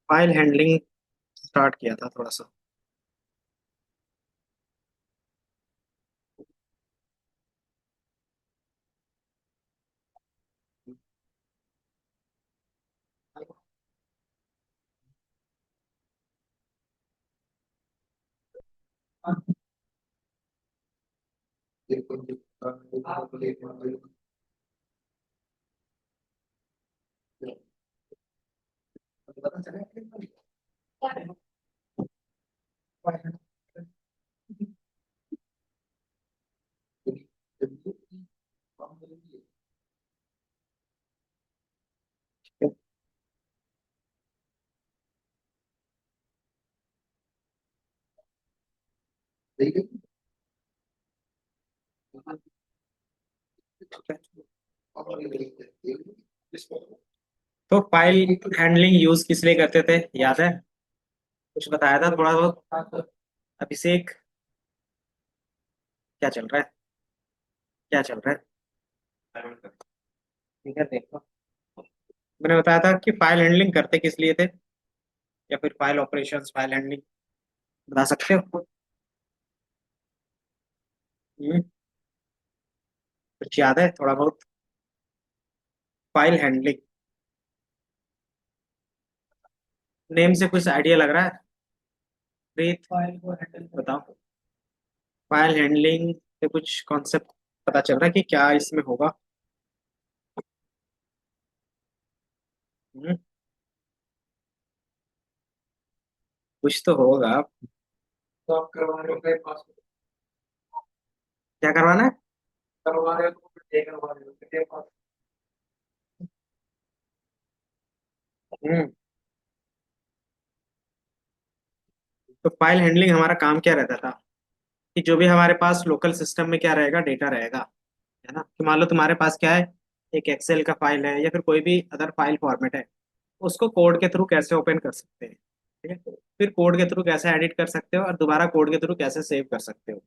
File handling start किया था थोड़ा सा। तो फाइल हैंडलिंग यूज किस लिए करते थे, याद है? कुछ बताया था थोड़ा बहुत। अभिषेक, क्या चल रहा है? क्या चल रहा है? इधर देखो। मैंने बताया था कि फाइल हैंडलिंग करते किस लिए थे, या फिर फाइल ऑपरेशंस, फाइल हैंडलिंग बता सकते हो? हम्म, कुछ याद है थोड़ा बहुत? फाइल हैंडलिंग नेम से कुछ आइडिया लग रहा है? प्रीत, बताओ। फाइल हैंडलिंग से कुछ कॉन्सेप्ट पता चल रहा है कि क्या इसमें होगा? हम्म, कुछ तो होगा। तो आप करवा रहे हो कई पासवर्ड? क्या करवाना है? करवा रहे हो तो फिर ये करवा रहे हो कितने पास? हम्म। तो फाइल हैंडलिंग हमारा काम क्या रहता था कि जो भी हमारे पास लोकल सिस्टम में क्या रहेगा, डेटा रहेगा, है ना? कि मान लो तुम्हारे पास क्या है, एक एक्सेल का फाइल है या फिर कोई भी अदर फाइल फॉर्मेट है, उसको कोड के थ्रू कैसे ओपन कर सकते हैं, ठीक है? फिर कोड के थ्रू कैसे एडिट कर सकते हो और दोबारा कोड के थ्रू कैसे सेव कर सकते हो।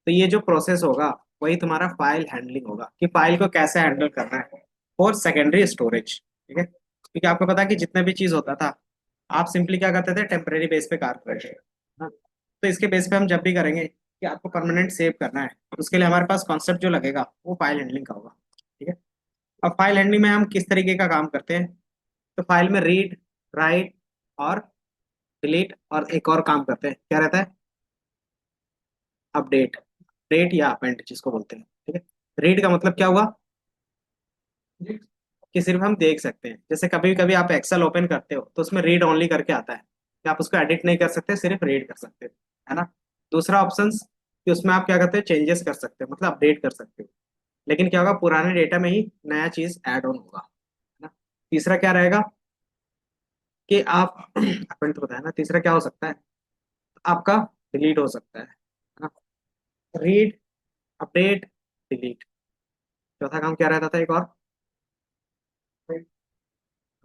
तो ये जो प्रोसेस होगा वही तुम्हारा फाइल हैंडलिंग होगा, कि फाइल को कैसे हैंडल करना है फॉर सेकेंडरी स्टोरेज, ठीक है? क्योंकि आपको पता है कि जितने भी चीज होता था, आप सिंपली क्या करते थे, टेम्परेरी बेस पे कार्य करते थे। हाँ। तो इसके बेस पे हम जब भी करेंगे कि आपको परमानेंट सेव करना है, तो उसके लिए हमारे पास कॉन्सेप्ट जो लगेगा वो फाइल हैंडलिंग का होगा, ठीक है? अब फाइल हैंडलिंग में हम किस तरीके का काम करते हैं? तो फाइल में रीड, राइट और डिलीट, और एक और काम करते हैं, क्या रहता है? अपडेट, अपडेट या अपेंड जिसको बोलते हैं, ठीक है? रीड का मतलब क्या हुआ कि सिर्फ हम देख सकते हैं। जैसे कभी कभी आप एक्सेल ओपन करते हो तो उसमें रीड ओनली करके आता है, कि आप उसको एडिट नहीं कर सकते, सिर्फ रीड कर सकते हो, है ना? दूसरा ऑप्शन कि उसमें आप क्या करते हैं, चेंजेस कर सकते हो, मतलब अपडेट कर सकते हो। लेकिन क्या होगा, पुराने डेटा में ही नया चीज ऐड ऑन होगा, है ना? तीसरा क्या रहेगा कि आप अपन तो बताया ना, तीसरा क्या हो सकता है, आपका डिलीट हो सकता है ना? Read, update, delete. चौथा काम क्या रहता था एक और?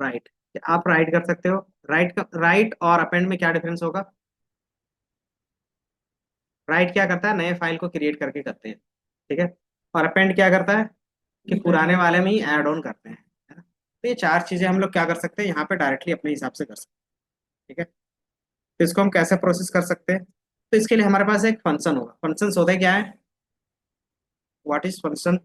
राइट। आप राइट कर सकते हो। राइट का, राइट और अपेंड में क्या डिफरेंस होगा? राइट क्या करता है, नए फाइल को क्रिएट करके करते हैं, ठीक है? और अपेंड क्या करता है कि पुराने वाले में ही ऐड ऑन करते हैं, है ना? तो ये चार चीजें हम लोग क्या कर सकते हैं यहाँ पे, डायरेक्टली अपने हिसाब से कर सकते हैं, ठीक है? तो इसको हम कैसे प्रोसेस कर सकते हैं? तो इसके लिए हमारे पास एक फंक्शन होगा। फंक्शन होता है क्या है? What is function?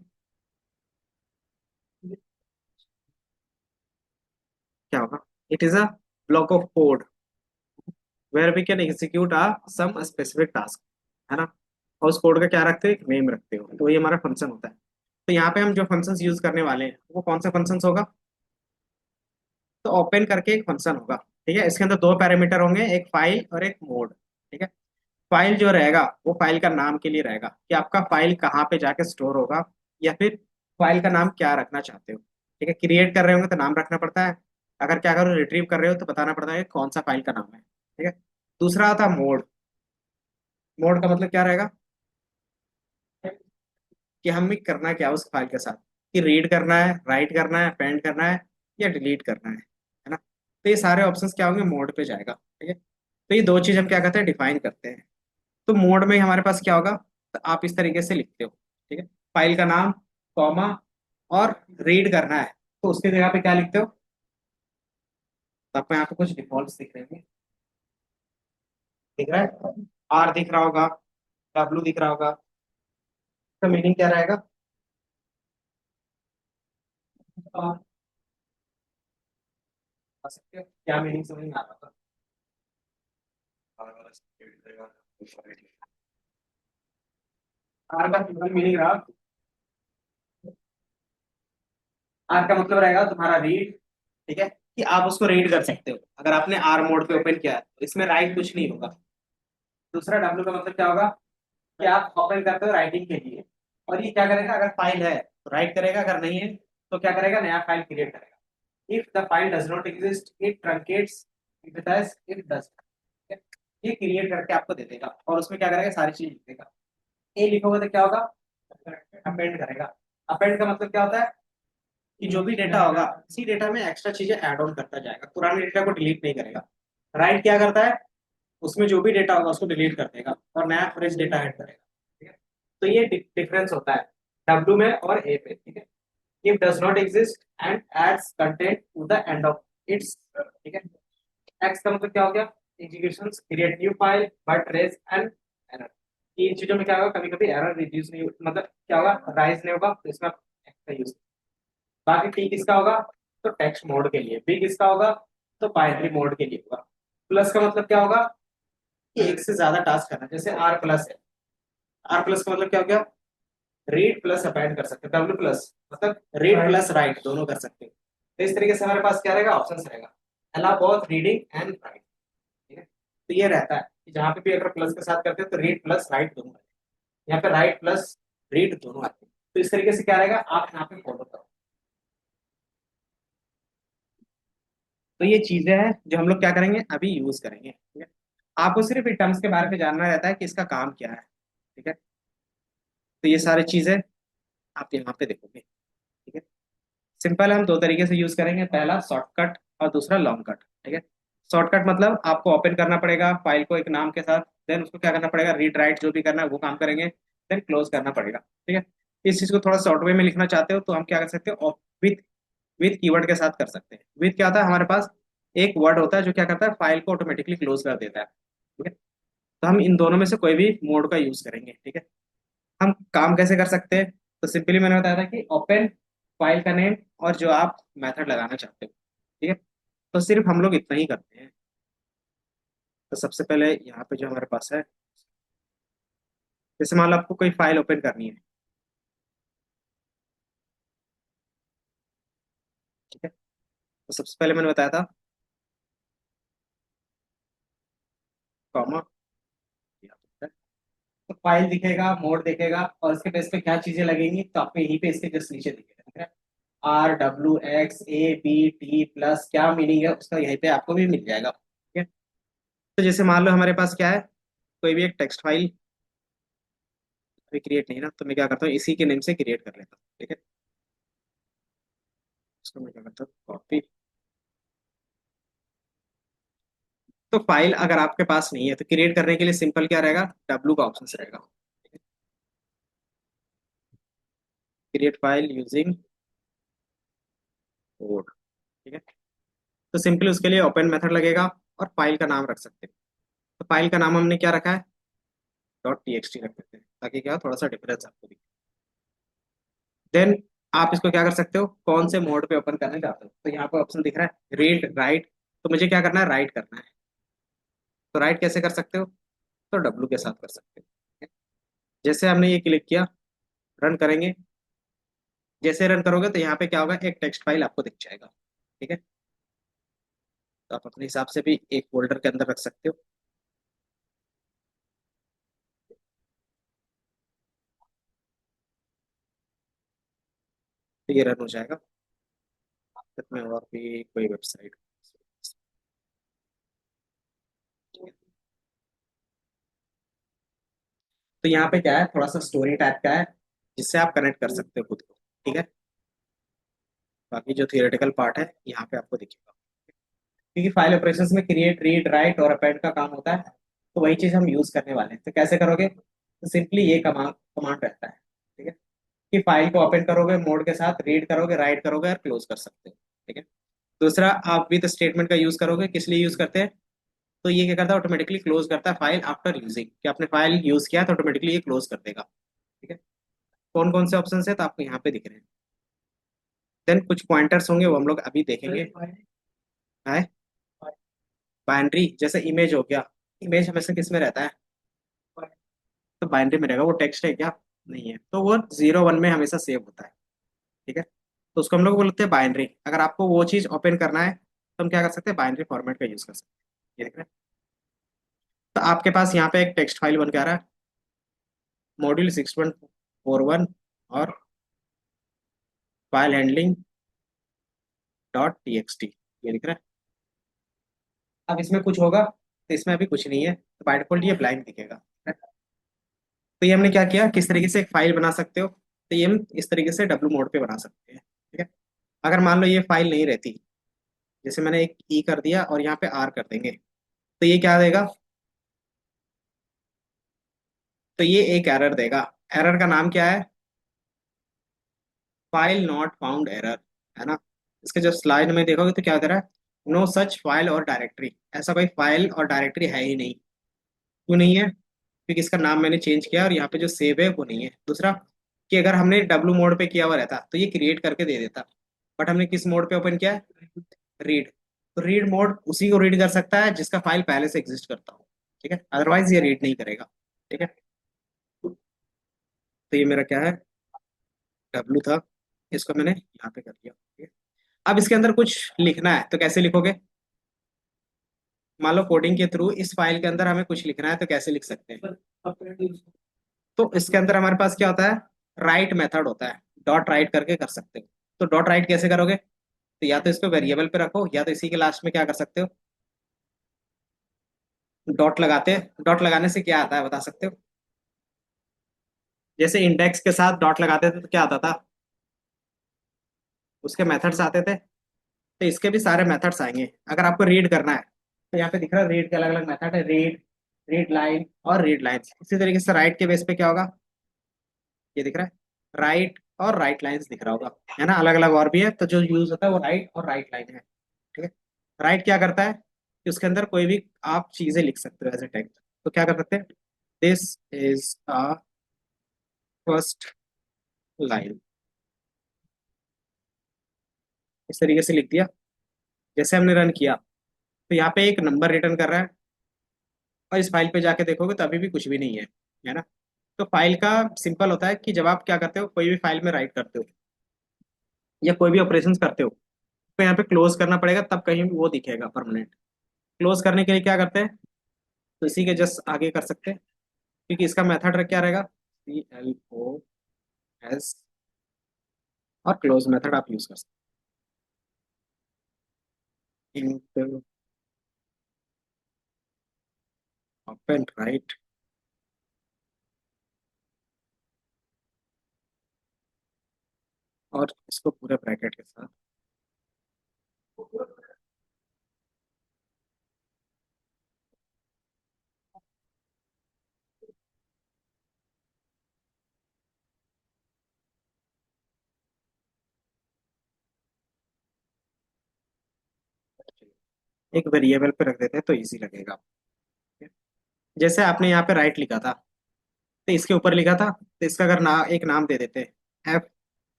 क्या होगा? It is a block of code where we can execute a some specific task, है ना? और उस कोड का क्या रखते हो, एक नेम रखते हो, तो ये हमारा फंक्शन होता है। तो यहाँ पे हम जो फंक्शंस यूज करने वाले हैं वो कौन सा फंक्शंस होगा? तो ओपन करके एक फंक्शन होगा, ठीक है? इसके अंदर दो पैरामीटर होंगे, एक फाइल और एक मोड, ठीक है? फाइल जो रहेगा वो फाइल का नाम के लिए रहेगा, कि आपका फाइल कहाँ पे जाके स्टोर होगा, या फिर फाइल का नाम क्या रखना चाहते हो, ठीक है? क्रिएट कर रहे होंगे तो नाम रखना पड़ता है, अगर क्या करो रिट्रीव कर रहे हो तो बताना पड़ता है कि कौन सा फाइल का नाम है, ठीक है? दूसरा आता मोड। मोड का मतलब क्या रहेगा, कि हमें करना क्या है उस फाइल के साथ, कि रीड करना है, राइट करना है, पेंड करना है, या डिलीट करना है ना? तो ये सारे ऑप्शंस क्या होंगे, मोड पे जाएगा, ठीक है? तो ये दो चीज हम क्या करते हैं, डिफाइन करते हैं। तो मोड में हमारे पास क्या होगा, तो आप इस तरीके से लिखते हो, ठीक है? फाइल का नाम, कॉमा, और रीड करना है तो उसकी जगह पे क्या लिखते हो? तो आपको यहाँ पे कुछ डिफॉल्ट दिख रहे हैं, दिख रहा है, आर दिख रहा होगा, डब्लू दिख रहा होगा। इसका मीनिंग क्या रहेगा? आप बता सकते हो क्या मीनिंग समझ में आ रहा था? आर का मीनिंग रहा, आर का मतलब रहेगा तुम्हारा रीड। ठीक है, कि आप उसको रीड कर सकते हो अगर आपने आर मोड पे ओपन किया है, तो इसमें राइट कुछ नहीं होगा। दूसरा डब्ल्यू का मतलब क्या होगा, कि आप ओपन करते हो राइटिंग के लिए, और ये क्या करेगा, अगर फाइल है तो राइट करेगा, अगर नहीं है तो क्या करेगा, नया फाइल क्रिएट करेगा। If the file does not exist it truncates, it does. ये क्रिएट करके आपको दे देगा, और उसमें क्या करेगा, सारी चीज लिख देगा। ए लिखोगे तो क्या होगा, अपेंड करेगा। अपेंड का मतलब क्या होता है, कि जो भी डेटा होगा इसी डेटा में एक्स्ट्रा चीजें ऐड ऑन करता जाएगा, पुराने डेटा को डिलीट नहीं करेगा। राइट क्या करता है, उसमें जो भी डेटा होगा उसको डिलीट कर देगा और नया फ्रेश डेटा ऐड करेगा। ठीक है, तो ये डिफरेंस होता है डब्ल्यू में और ए पे। ठीक है, if does not exist and adds content to the end of its. ठीक है, एक्स का मतलब क्या हो गया, execution create new file but raise an error. इन चीजों में क्या होगा, कभी कभी एरर रिड्यूस नहीं मतलब क्या होगा, राइज नहीं होगा, तो इसमें एक्स का यूज। बाकी टी किसका होगा, तो टेक्स्ट मोड के लिए। बी किसका होगा, तो बाइनरी मोड के लिए होगा। प्लस का मतलब क्या होगा, कि एक से ज्यादा टास्क करना, जैसे आर प्लस है। आर प्लस का मतलब क्या हो गया, रीड प्लस अपेंड कर सकते हैं। डब्ल्यू प्लस मतलब रीड प्लस राइट दोनों कर सकते हैं। तो इस तरीके से हमारे पास क्या रहेगा, ऑप्शन रहेगा, allow both reading and right. ठीक है, तो ये रहता है कि जहां पे भी अगर प्लस के साथ करते हैं तो रीड प्लस राइट दोनों आते हैं, यहाँ पे राइट प्लस रीड दोनों आते हैं। तो इस तरीके से क्या रहेगा, आप यहाँ पे फॉलो करो। तो ये चीजें हैं जो हम लोग क्या करेंगे, अभी यूज करेंगे। ठीक है, आपको सिर्फ इन टर्म्स के बारे में जानना रहता है कि इसका काम क्या है। ठीक है, तो ये सारी चीजें आप यहाँ पे देखोगे। ठीक है, सिंपल हम दो तरीके से यूज करेंगे, पहला शॉर्टकट और दूसरा लॉन्ग कट। ठीक है, शॉर्टकट मतलब आपको ओपन करना पड़ेगा फाइल को एक नाम के साथ, देन उसको क्या करना पड़ेगा, रीड राइट जो भी करना है वो काम करेंगे, देन क्लोज करना पड़ेगा। ठीक है, इस चीज को थोड़ा शॉर्ट वे में लिखना चाहते हो तो हम क्या कर सकते हो, विथ विथ कीवर्ड के साथ कर सकते हैं। विथ क्या होता है, हमारे पास एक वर्ड होता है जो क्या करता है, फाइल को ऑटोमेटिकली क्लोज कर देता है। ठीक है, तो हम इन दोनों में से कोई भी मोड का यूज करेंगे। ठीक है, हम काम कैसे कर सकते हैं, तो सिंपली मैंने बताया था कि ओपन फाइल का नेम और जो आप मेथड लगाना चाहते हो। ठीक है, तो सिर्फ हम लोग इतना ही करते हैं। तो सबसे पहले यहाँ पे जो हमारे पास है, जैसे मान लो आपको कोई फाइल ओपन करनी है। ठीक है, तो सबसे पहले मैंने बताया था कॉमा, तो फाइल दिखेगा, मोड दिखेगा, और इसके बेस पे क्या चीजें लगेंगी, तो आपको यहीं पे इसके जस्ट नीचे दिखेगा। ठीक है, R W X A B T plus क्या मीनिंग है उसका यहीं पे आपको भी मिल जाएगा। ठीक है, तो जैसे मान लो हमारे पास क्या है, कोई भी एक टेक्स्ट फाइल अभी क्रिएट नहीं है ना, तो मैं क्या करता हूँ, इसी के नेम से क्रिएट कर लेता हूँ। ठीक है, इसको मैं क्या करता हूँ, कॉपी। तो फाइल अगर आपके पास नहीं है तो क्रिएट करने के लिए सिंपल क्या रहेगा, डब्ल्यू का ऑप्शन रहेगा, क्रिएट फाइल यूजिंग कोड। ठीक है, तो सिंपली उसके लिए ओपन मेथड लगेगा और फाइल का नाम रख सकते हैं। तो फाइल का नाम हमने क्या रखा है, डॉट टी एक्स टी रख देते हैं, ताकि क्या हो, थोड़ा सा डिफरेंस आपको दिखे। देन आप इसको क्या कर सकते हो, कौन से मोड पे ओपन करना चाहते हो, तो यहाँ पे ऑप्शन दिख रहा है रीड राइट, तो मुझे क्या करना है, राइट करना है। तो राइट कैसे कर सकते हो, तो डब्ल्यू के साथ कर सकते हो। जैसे हमने ये क्लिक किया, रन करेंगे, जैसे रन करोगे तो यहाँ पे क्या होगा, एक टेक्स्ट फाइल आपको दिख जाएगा। ठीक है, तो आप अपने हिसाब से भी एक फोल्डर के अंदर रख सकते हो। तो ये रन हो जाएगा, में और भी कोई वेबसाइट। तो यहाँ पे क्या है, थोड़ा सा स्टोरी टाइप का है, जिससे आप कनेक्ट कर सकते हो खुद को। ठीक है, बाकी जो थियोरेटिकल पार्ट है यहाँ पे आपको दिखेगा, क्योंकि फाइल ऑपरेशंस में क्रिएट रीड राइट और अपेंड का काम होता है। तो वही चीज हम यूज करने वाले हैं। तो कैसे करोगे, तो सिंपली ये कमांड कमांड रहता है। ठीक है, कि फाइल को ओपन करोगे मोड के साथ, रीड करोगे राइट करोगे और क्लोज कर सकते हो। ठीक है, दूसरा, आप विद स्टेटमेंट का यूज करोगे, किस लिए यूज करते हैं? तो ये क्या करता है, ऑटोमेटिकली क्लोज करता है फाइल आफ्टर यूजिंग, कि आपने फाइल यूज किया तो ऑटोमेटिकली ये क्लोज कर देगा। ठीक है। कौन कौन से ऑप्शन है तो आपको यहाँ पे दिख रहे हैं। देन कुछ पॉइंटर्स होंगे, वो हम लोग अभी देखेंगे। है बाइनरी, जैसे इमेज हो गया। इमेज हमेशा किस में रहता है? तो बाइनरी में रहेगा। वो टेक्स्ट है क्या? नहीं है, तो वो 0 1 में हमेशा सेव होता है। ठीक है। तो उसको हम लोग बोलते हैं बाइनरी। अगर आपको वो चीज ओपन करना है तो हम क्या कर सकते हैं, बाइनरी फॉर्मेट का यूज कर सकते हैं। ये देख रहे हैं। तो आपके पास यहाँ पे एक टेक्स्ट फाइल बन के आ रहा है, मॉड्यूल 6141 और फाइल हैंडलिंग .txt। ये दिख रहा है। अब इसमें कुछ होगा तो इसमें अभी कुछ नहीं है, तो बाय डिफॉल्ट ये ब्लैंक दिखेगा। तो ये हमने क्या किया, किस तरीके से एक फाइल बना सकते हो, तो ये हम इस तरीके से डब्लू मोड पे बना सकते हैं। ठीक है। अगर मान लो ये फाइल नहीं रहती, जैसे मैंने एक ई कर दिया और यहाँ पे आर कर देंगे, तो ये क्या देगा? तो ये एक एरर देगा। एरर का नाम क्या है? फाइल नॉट फाउंड एरर, है ना। इसके जब स्लाइड में देखोगे तो क्या दे रहा है, नो सच फाइल और डायरेक्टरी। ऐसा कोई फाइल और डायरेक्टरी है ही नहीं। क्यों नहीं है? क्योंकि इसका नाम मैंने चेंज किया और यहाँ पे जो सेव है वो नहीं है। दूसरा, कि अगर हमने डब्लू मोड पे किया हुआ रहता तो ये क्रिएट करके दे देता, बट हमने किस मोड पे ओपन किया है? रीड। तो रीड मोड उसी को रीड कर सकता है जिसका फाइल पहले से एग्जिस्ट करता हो। ठीक है, अदरवाइज ये रीड नहीं करेगा। ठीक है। तो ये मेरा क्या है, डब्लू था, इसको मैंने यहाँ पे कर दिया। ठीक है। अब इसके अंदर कुछ लिखना है तो कैसे लिखोगे? मान लो कोडिंग के थ्रू इस फाइल के अंदर हमें कुछ लिखना है तो कैसे लिख सकते हैं? तो इसके अंदर हमारे पास क्या होता है, राइट मेथड होता है। डॉट राइट करके कर सकते हो। तो डॉट राइट कैसे करोगे? तो या तो इसको वेरिएबल पे रखो, या तो इसी के लास्ट में क्या कर सकते हो, डॉट लगाते हैं। डॉट लगाने से क्या आता है बता सकते हो? जैसे इंडेक्स के साथ डॉट लगाते थे तो क्या आता था? उसके मेथड्स आते थे। तो इसके भी सारे मेथड्स आएंगे। अगर आपको रीड करना है तो यहाँ पे दिख रहा है रीड के अलग अलग मेथड है, रीड, रीड लाइन और रीड लाइंस। इसी तरीके से राइट के बेस पे क्या होगा, ये दिख रहा है, राइट और राइट लाइंस दिख रहा होगा, है ना। अलग अलग और भी है, तो जो यूज होता है वो राइट और राइट लाइन है। ठीक है। राइट क्या करता है कि उसके अंदर कोई भी आप चीजें लिख सकते हो एज ए टेक्स्ट। तो क्या कर सकते हैं, this is a first line, इस तरीके से लिख दिया। जैसे हमने रन किया तो यहाँ पे एक नंबर रिटर्न कर रहा है, और इस फाइल पे जाके देखोगे तो अभी भी कुछ भी नहीं है ना। तो फाइल का सिंपल होता है कि जब आप क्या करते हो, कोई भी फाइल में राइट करते हो या कोई भी ऑपरेशंस करते हो, तो यहाँ पे क्लोज करना पड़ेगा, तब कहीं वो दिखेगा परमानेंट। क्लोज करने के लिए क्या करते हैं, तो इसी के जस्ट आगे कर सकते हैं, क्योंकि इसका मेथड क्या रहेगा, CLOS, और क्लोज मेथड आप यूज कर सकते हैं। इंट ओपन राइट, और इसको पूरे ब्रैकेट के साथ। एक वेरिएबल पे रख देते हैं तो इजी लगेगा। जैसे आपने यहाँ पे राइट लिखा था, तो इसके ऊपर लिखा था, तो इसका अगर एक नाम दे देते हैं एफ,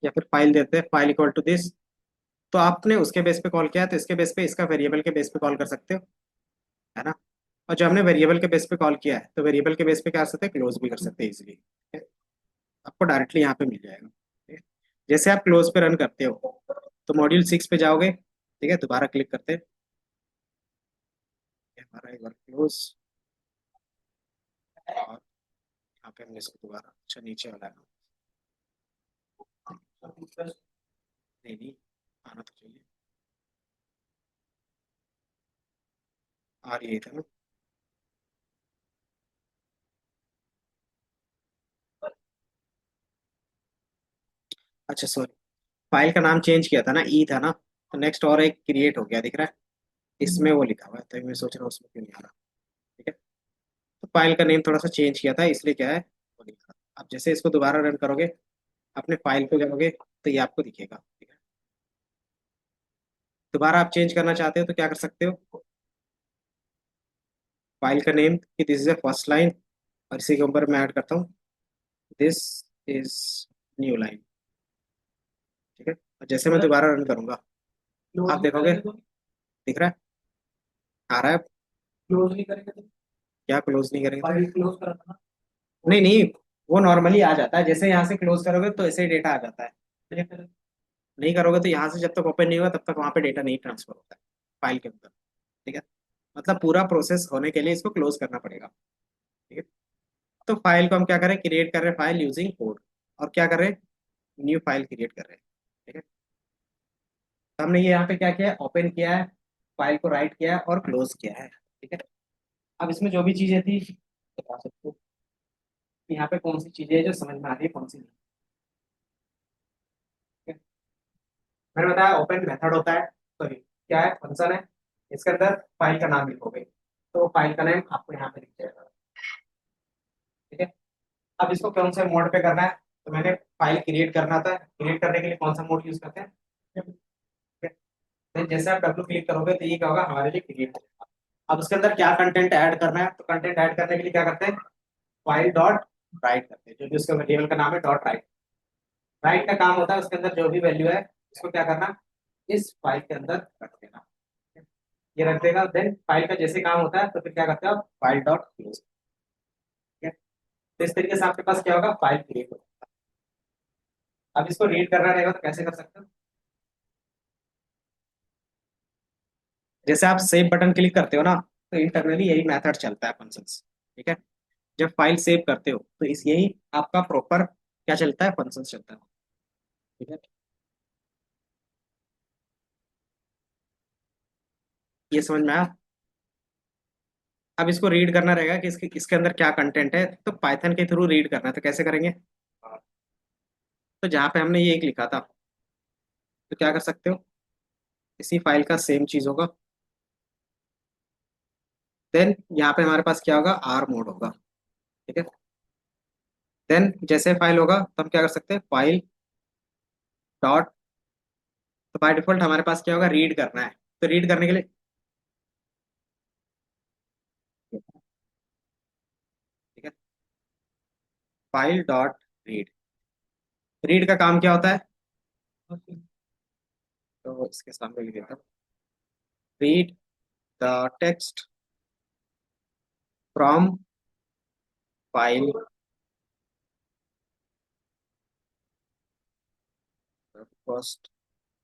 या फिर फाइल देते हैं फाइल इक्वल टू दिस, तो आपने उसके बेस पे कॉल किया है, तो इसके बेस पे इसका वेरिएबल के बेस पे कॉल कर सकते हो, है ना। और जो हमने वेरिएबल के बेस पे कॉल किया है, तो वेरिएबल के बेस पे क्या कर सकते हैं, क्लोज भी कर सकते हैं इजीली। आपको डायरेक्टली यहाँ पे मिल जाएगा। ठीक है? जैसे आप क्लोज पे रन करते हो तो मॉड्यूल 6 पे जाओगे, ठीक है, दोबारा क्लिक करते हैं, ये हमारा एक बार क्लोज, और यहाँ पे हमने इसको दोबारा, अच्छा नीचे वाला है ना, नहीं नहीं, आना तो चाहिए, आ रही है था ना। अच्छा सॉरी, फाइल का नाम चेंज किया था ना, ई था ना, तो नेक्स्ट और एक क्रिएट हो गया दिख रहा है, इसमें वो लिखा हुआ है, तो मैं सोच रहा हूँ उसमें क्यों नहीं आ रहा। ठीक है। तो फाइल का नेम थोड़ा सा चेंज किया था, इसलिए क्या है वो लिखा। अब जैसे इसको दोबारा रन करोगे, अपने फाइल पे जाओगे, तो ये आपको दिखेगा। ठीक है। दोबारा आप चेंज करना चाहते हो तो क्या कर सकते हो, फाइल का नेम कि this is a first line, और इसी के ऊपर मैं ऐड करता हूँ दिस इज न्यू लाइन। ठीक है, और जैसे मैं दोबारा रन करूंगा आप देखोगे दिख रहा है, आ रहा है। क्लोज नहीं करेंगे तो क्या क्लोज नहीं करेंगे, फाइल क्लोज करना, नहीं नहीं, वो नॉर्मली आ जाता है, जैसे यहाँ से क्लोज करोगे तो ऐसे ही डेटा आ जाता है। नहीं करोगे तो यहाँ से जब तक ओपन नहीं होगा तब तक वहाँ पे डेटा नहीं ट्रांसफर होता है फाइल के अंदर। ठीक है, मतलब पूरा प्रोसेस होने के लिए इसको क्लोज करना पड़ेगा। ठीक है, तो फाइल को हम क्या करें, क्रिएट कर रहे हैं फाइल यूजिंग कोड, और क्या कर रहे हैं, न्यू फाइल क्रिएट कर रहे हैं। ठीक है, तो हमने ये यहाँ पे क्या किया है, ओपन किया है, फाइल को राइट किया है और क्लोज किया है। ठीक है, अब इसमें जो भी चीजें थी बता सकते हो कि यहाँ पे कौन सी चीजें हैं जो समझ में आ रही है, कौन सी नहीं। ठीक है? मैंने बताया ओपन मेथड होता है, सॉरी क्या है, फंक्शन है, इसके अंदर फाइल का नाम लिखोगे तो फाइल का नाम आपको यहाँ पे दिख जाएगा। ठीक है, अब इसको कौन से मोड पे करना है, तो मैंने फाइल क्रिएट करना था, क्रिएट करने के लिए कौन सा मोड यूज करते हैं। ठीक है? तो जैसे आप डब्ल्यू क्लिक करोगे तो ये क्या होगा, हमारे लिए क्रिएट होगा। अब उसके अंदर क्या कंटेंट ऐड करना है, तो कंटेंट ऐड करने के लिए क्या करते हैं, फाइल डॉट राइट करते हैं, जो भी उसका वेरिएबल का नाम है डॉट राइट। राइट का काम होता है उसके अंदर जो भी वैल्यू है उसको क्या करना, इस फाइल के अंदर रख देना। ये रख देगा, देन फाइल का जैसे काम होता है तो फिर क्या करते हो, फाइल डॉट क्लोज। ठीक है, तो इस तरीके से आपके पास क्या होगा, फाइल क्रिएट होगा। अब इसको रीड करना रहेगा तो कैसे कर सकते हो, जैसे आप सेव बटन क्लिक करते हो ना, तो इंटरनली यही मेथड चलता है फंक्शन। ठीक है, जब फाइल सेव करते हो तो इस यही आपका प्रॉपर क्या चलता है, फंक्शन चलता है। ठीक है, ये समझ में आया। अब इसको रीड करना रहेगा कि इसके अंदर क्या कंटेंट है, तो पाइथन के थ्रू रीड करना है, तो कैसे करेंगे, तो जहाँ पे हमने ये एक लिखा था तो क्या कर सकते हो, इसी फाइल का सेम चीज होगा, देन यहाँ पे हमारे पास क्या होगा, आर मोड होगा। ठीक है, देन जैसे फाइल होगा तो हम क्या कर सकते हैं, फाइल डॉट, तो बाय डिफॉल्ट हमारे पास क्या होगा, रीड करना है, तो रीड करने के लिए ठीक है, फाइल डॉट रीड, रीड का काम क्या होता है, तो इसके सामने लिख देता हूँ, read the text from file, first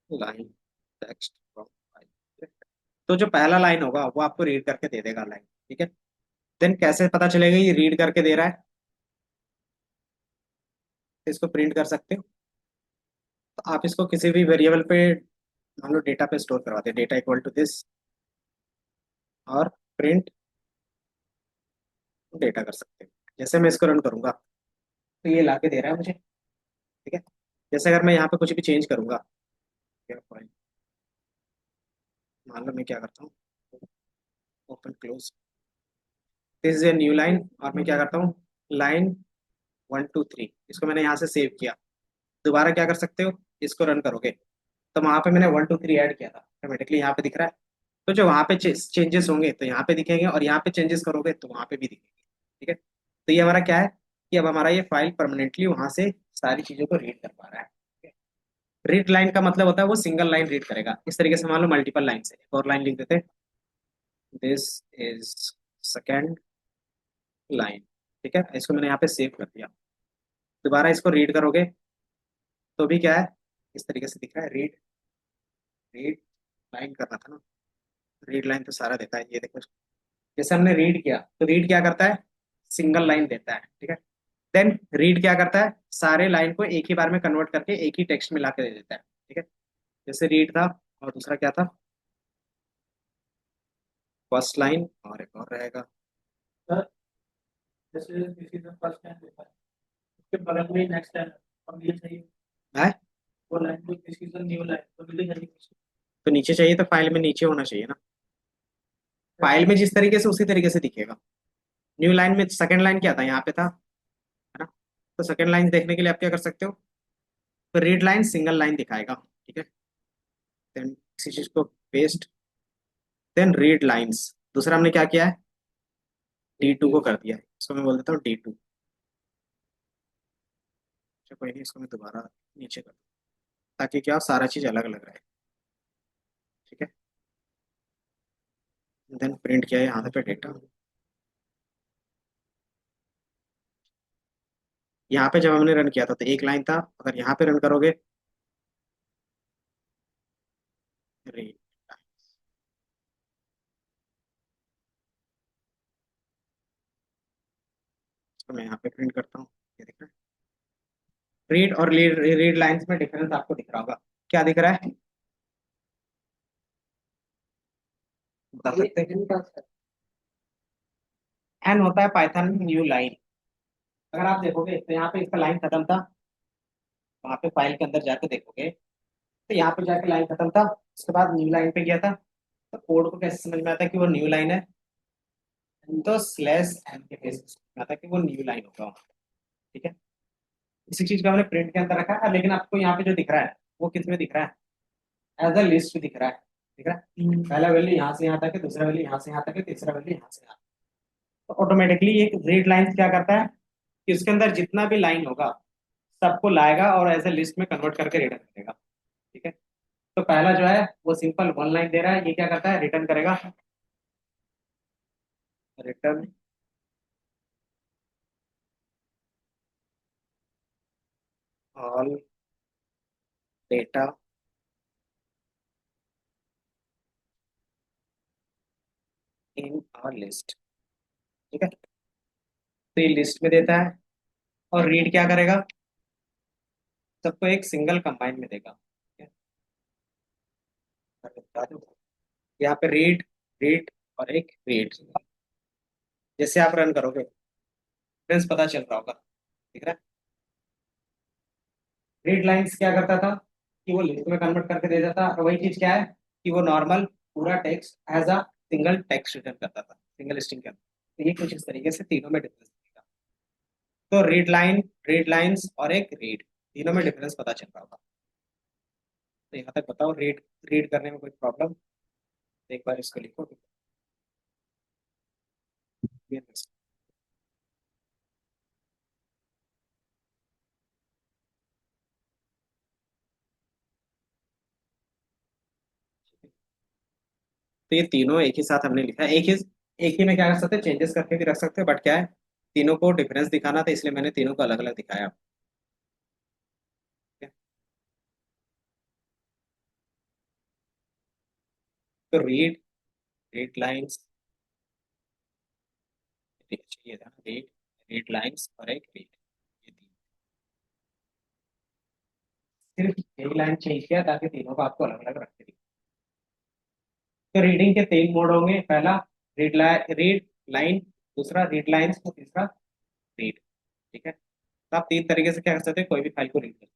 line text from file. तो जो पहला लाइन होगा वो आपको रीड करके दे देगा लाइन। ठीक है, देन कैसे पता चलेगा ये रीड करके दे रहा है, तो इसको प्रिंट कर सकते हो। तो आप इसको किसी भी वेरिएबल पे मान लो डेटा पे स्टोर करवाते हैं, डेटा इक्वल टू दिस, और प्रिंट डेटा कर सकते हैं। जैसे मैं इसको रन करूंगा तो ये ला के दे रहा है मुझे। ठीक है, जैसे अगर मैं यहाँ पे कुछ भी चेंज करूंगा, मान लो मैं क्या करता हूँ, open close, this is a new line, और मैं क्या करता हूँ, लाइन 1 2 3, इसको मैंने यहाँ से सेव किया। दोबारा क्या कर सकते हो, इसको रन करोगे तो वहां पे मैंने 1 2 3 ऐड किया था, ऑटोमेटिकली यहाँ पे दिख रहा है। तो जो वहाँ पे चेंजेस होंगे तो यहाँ पे दिखेंगे, और यहाँ पे चेंजेस करोगे तो वहाँ पे भी दिखेंगे। ठीक है, तो ये हमारा क्या है, कि अब हमारा ये फाइल परमानेंटली वहां से सारी चीजों को रीड कर पा रहा है। रीड लाइन का मतलब होता है वो सिंगल लाइन रीड करेगा, इस तरीके से मान लो मल्टीपल लाइन से एक और लाइन लिख देते हैं, दिस इज सेकेंड लाइन। ठीक है, इसको मैंने यहाँ पे सेव कर दिया। दोबारा इसको रीड करोगे तो भी क्या है, इस तरीके से दिख रहा है, रीड, रीड लाइन करना था ना, रीड लाइन तो सारा देता है, ये देखो। जैसे हमने रीड किया तो रीड क्या करता है, सिंगल लाइन देता है। ठीक है, देन रीड क्या करता है, सारे लाइन को एक ही बार में कन्वर्ट करके एक ही टेक्स्ट में ला के दे देता है। ठीक है, जैसे रीड था, और दूसरा क्या था, फर्स्ट लाइन, और एक और रहेगा, सर जैसे किसी ने फर्स्ट लाइन देखा है उसके बगल में नेक्स्ट लाइन अब ये चाहिए है, वो लाइन को किसी से न्यू लाइन तो मिली चाहिए, तो नीचे चाहिए तो फाइल में नीचे होना चाहिए ना, फाइल में जिस तरीके से उसी तरीके से दिखेगा। न्यू लाइन में सेकंड लाइन क्या था, यहाँ पे था, है ना, तो सेकंड लाइन देखने के लिए आप क्या कर सकते हो, तो रीड लाइन सिंगल लाइन दिखाएगा। ठीक है, देन इसी चीज को पेस्ट, देन रीड लाइंस। दूसरा हमने क्या किया है, D2 को कर दिया है, इसको मैं बोल देता हूँ D2। अच्छा कोई नहीं, इसको मैं दोबारा नीचे कर दूँ ताकि क्या सारा चीज अलग अलग रहे। ठीक है, देन प्रिंट किया है यहाँ पे डेटा। यहाँ पे जब हमने रन किया था तो एक लाइन था, अगर यहाँ पे रन करोगे, रीड, इसको मैं यहाँ पे प्रिंट करता हूँ। ये दिख रहा है, रीड और रीड लाइंस में डिफरेंस आपको दिख रहा होगा। क्या दिख रहा है, बता सकते हैं? एन होता है पाइथन में न्यू लाइन। अगर आप देखोगे तो यहाँ पे इसका लाइन खत्म था, वहां पे फाइल के अंदर जाके देखोगे तो यहाँ पे जाके लाइन खत्म था, उसके बाद न्यू लाइन पे गया था। तो कोड को कैसे समझ में आता है कि वो न्यू लाइन है, तो स्लैश एन के बेसिस में आता है कि वो न्यू लाइन होगा। ठीक है, इसी चीज को हमने प्रिंट के अंदर रखा है, लेकिन आपको यहाँ पे जो दिख रहा है वो किस में दिख रहा है, एज अ लिस्ट दिख रहा है। दिख रहा है, पहला वैल्यू यहाँ से यहाँ तक है, दूसरा वैल्यू यहाँ से यहाँ तक है, तीसरा वैल्यू यहाँ से यहाँ। तो ऑटोमेटिकली एक रीड लाइन क्या करता है कि उसके अंदर जितना भी लाइन होगा सबको लाएगा और एज ए लिस्ट में कन्वर्ट करके रिटर्न करेगा। ठीक है, तो पहला जो है वो सिंपल वन लाइन दे रहा है, ये क्या करता है, रिटर्न करेगा, return all data in our list. ठीक है, तो ये लिस्ट में देता है, और रीड क्या करेगा, सबको एक सिंगल कंबाइन में देगा। ठीक है, मैं बता दूं, यहाँ पे रीड, रीड और एक रीड, जैसे आप रन करोगे डिफरेंस पता चल रहा होगा। ठीक है, रीड लाइंस क्या करता था कि वो लिस्ट में कन्वर्ट करके दे देता, और वही चीज क्या है कि वो नॉर्मल पूरा text as a single text return करता था, सिंगल स्ट्रिंग के अंदर। तो ये कुछ इस तरीके से तीनों में डिफरेंस दिखेगा। तो रीड लाइन, रीड लाइंस और एक रीड, तीनों में डिफरेंस पता चल रहा होगा। तो यहाँ तक बताओ, रीड रीड करने में कोई प्रॉब्लम? एक बार इसको लिखो। तो ये तीनों एक ही साथ हमने लिखा है, एक ही में क्या कर सकते हैं, चेंजेस करके भी रख सकते हैं, बट क्या है, तीनों को डिफरेंस दिखाना था इसलिए मैंने तीनों को अलग अलग दिखाया। ठीक है? तो रीड, रीड लाइंस, ये था रीड, रीड लाइंस और एक रीड, ये तीन। सिर्फ एक लाइन चेंज किया ताकि तीनों को आपको अलग अलग रख दी। तो रीडिंग के तीन मोड होंगे, पहला रीड लाइन, दूसरा रीड लाइंस और तीसरा रीड। ठीक है, तो आप तीन तरीके से क्या कर सकते हैं, कोई भी फाइल को रीड कर सकते हैं।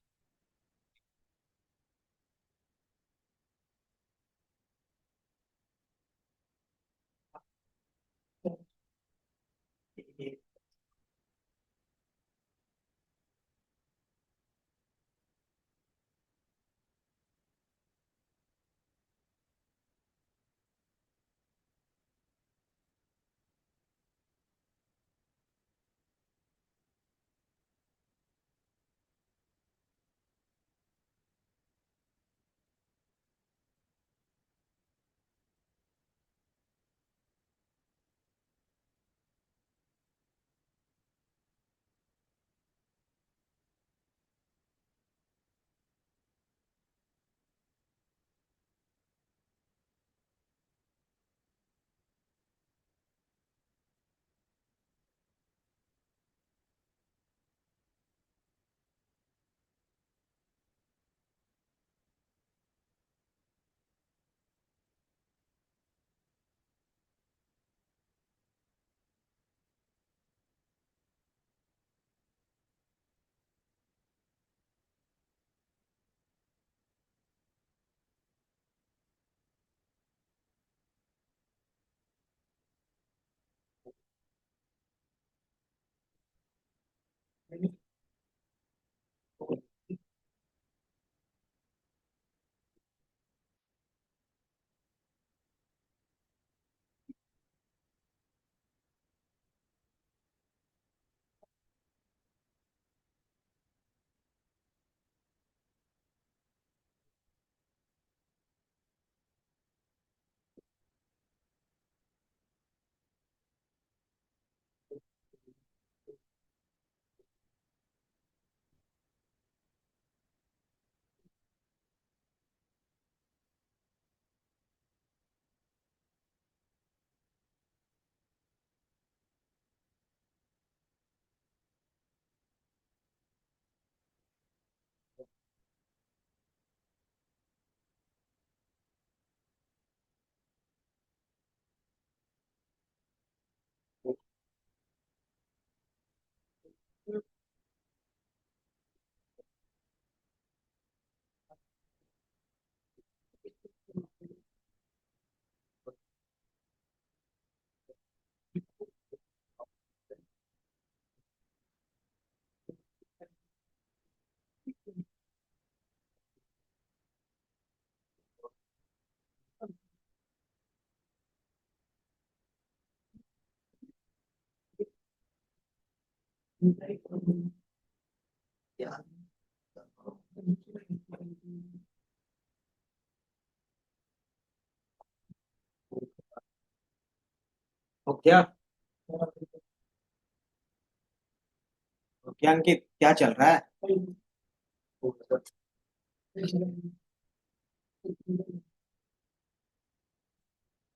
हो क्या? क्या अंकित, क्या चल रहा है?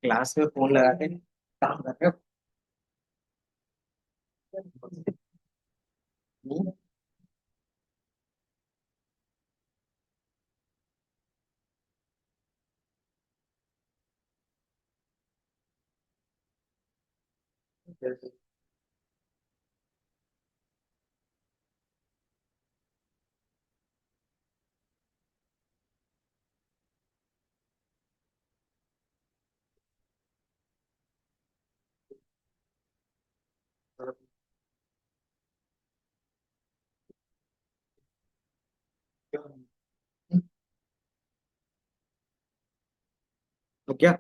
क्लास में फोन लगा के काम कर रहे हो? तो क्या?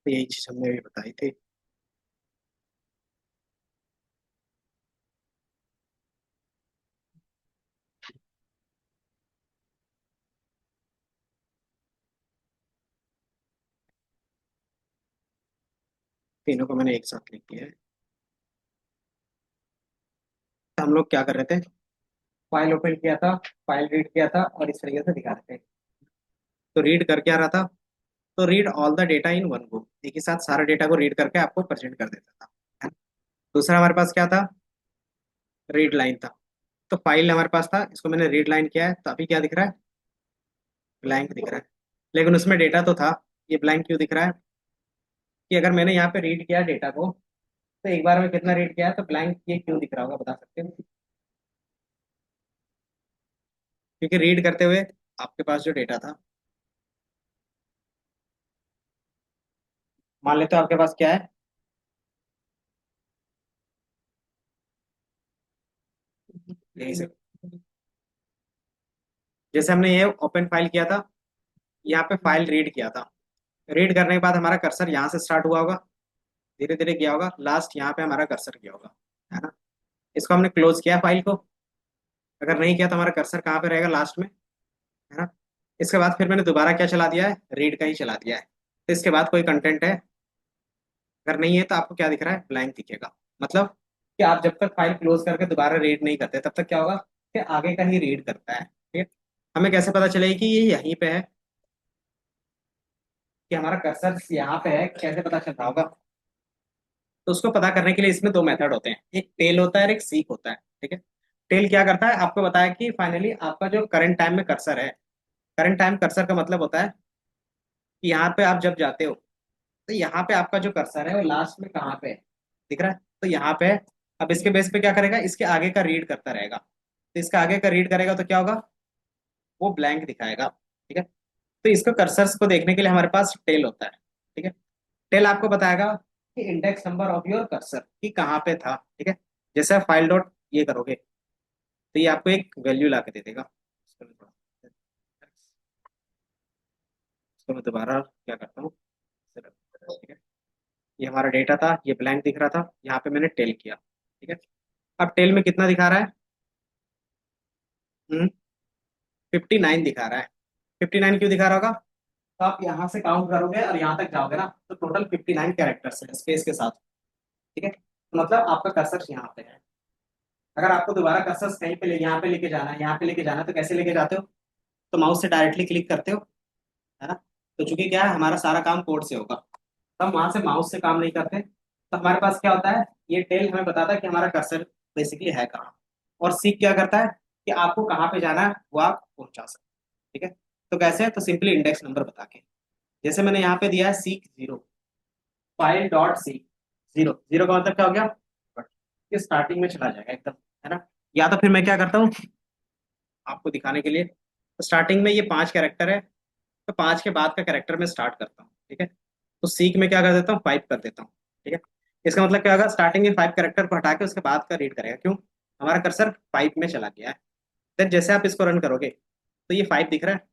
तो यही चीज हमने भी बताई थी। तीनों को मैंने एक साथ लिख दिया है। तो हम लोग क्या कर रहे थे? फाइल ओपन किया था, फाइल रीड किया था और इस तरीके से दिखा रहे थे। तो रीड कर क्या रहा था? तो read all the data in one go, एक ही साथ सारा डेटा को रीड करके आपको प्रेजेंट कर देता था, है ना? दूसरा हमारे पास क्या था? रीड लाइन था। तो फाइल हमारे पास था, इसको मैंने रीड लाइन किया है, तो अभी क्या दिख रहा है? ब्लैंक दिख रहा है। लेकिन उसमें डेटा तो था। ये ब्लैंक क्यों दिख रहा है? कि अगर मैंने यहाँ पे रीड किया डेटा को, तो एक बार में कितना रीड किया है, तो ब्लैंक ये क्यों दिख रहा होगा, बता सकते हो? क्योंकि रीड करते हुए आपके पास जो डेटा था, मान लेते हो आपके पास क्या है? यही से जैसे हमने ये ओपन फाइल किया था, यहाँ पे फाइल रीड किया था। रीड करने के बाद हमारा कर्सर यहाँ से स्टार्ट हुआ होगा, धीरे धीरे गया होगा, लास्ट यहाँ पे हमारा कर्सर गया होगा, है ना? इसको हमने क्लोज किया फाइल को। अगर नहीं किया तो हमारा कर्सर कहाँ पे रहेगा? लास्ट में, है ना? इसके बाद फिर मैंने दोबारा क्या चला दिया है? रीड का ही चला दिया है। तो इसके बाद कोई कंटेंट है? अगर नहीं है तो आपको क्या दिख रहा है? ब्लैंक दिखेगा। मतलब कि आप जब तक फाइल क्लोज करके दोबारा रीड नहीं करते, तब तक क्या होगा? कि आगे का ही रीड करता है, ठीक है? हमें कैसे पता चलेगा कि ये यहीं पे है, कि हमारा कर्सर यहाँ पे है? कैसे पता चल रहा होगा? तो उसको पता करने के लिए इसमें दो मेथड होते हैं, एक टेल होता है और एक सीक होता है, ठीक है? टेल क्या करता है, आपको बताया कि फाइनली आपका जो करंट टाइम में कर्सर है, करंट टाइम कर्सर का मतलब होता है कि यहाँ पे आप जब जाते हो, तो यहाँ पे आपका जो कर्सर है वो लास्ट में कहाँ पे है? दिख रहा है? तो यहाँ पे है। अब इसके बेस पे क्या करेगा? इसके आगे का रीड करता रहेगा। तो इसका आगे का रीड करेगा तो क्या होगा? वो ब्लैंक दिखाएगा, ठीक है? तो इसको कर्सर्स को देखने के लिए हमारे पास टेल होता है, ठीक है? टेल आपको बताएगा कि index number of your cursor कि कहाँ पे था, ठीक है? जैसे आप फाइल डॉट ये करोगे, तो ये आपको एक वैल्यू ला के दे देगा। इसको मैं दोबारा क्या करता हूँ, ठीक है? ये हमारा डेटा था, ये ब्लैंक दिख रहा था, यहाँ पे मैंने टेल किया, ठीक है? अब टेल में कितना दिखा रहा है? 59 दिखा रहा है। 59 क्यों दिखा रहा होगा? तो आप यहाँ से काउंट करोगे और यहाँ तक जाओगे ना, तो टोटल 59 कैरेक्टर्स है स्पेस के साथ, ठीक है? तो मतलब आपका कर्सर यहाँ पे है। अगर आपको दोबारा कर्सर कहीं पे ले, यहाँ पे लेके जाना है, यहाँ पे लेके जाना है, तो कैसे लेके जाते हो? तो माउस से डायरेक्टली क्लिक करते हो, है ना? तो चूंकि क्या है, हमारा सारा काम कोड से होगा, तो हम वहां से माउस से काम नहीं करते। तो हमारे पास क्या होता है? ये टेल हमें बताता है कि हमारा कर्सर बेसिकली है कहाँ। और सीक क्या करता है? कि आपको कहाँ पे जाना है वो आप पहुंचा सकते हैं, ठीक है? तो कैसे? तो सिंपली इंडेक्स नंबर बता के, जैसे मैंने यहाँ पे दिया है seek zero, file dot seek zero. Zero का मतलब क्या हो गया? ये स्टार्टिंग में चला जाएगा एकदम, है ना? या तो फिर मैं क्या करता हूँ आपको दिखाने के लिए, तो स्टार्टिंग में ये 5 कैरेक्टर है, तो 5 के बाद का कैरेक्टर में स्टार्ट करता हूँ, ठीक है? तो सीक में क्या कर देता हूँ, 5 कर देता हूँ। ठीक है, इसका मतलब क्या होगा, स्टार्टिंग में 5 कैरेक्टर को हटा के उसके बाद का रीड करेगा, क्यों, हमारा कर्सर 5 में चला गया है। फिर जैसे आप इसको रन करोगे तो ये 5 दिख रहा है,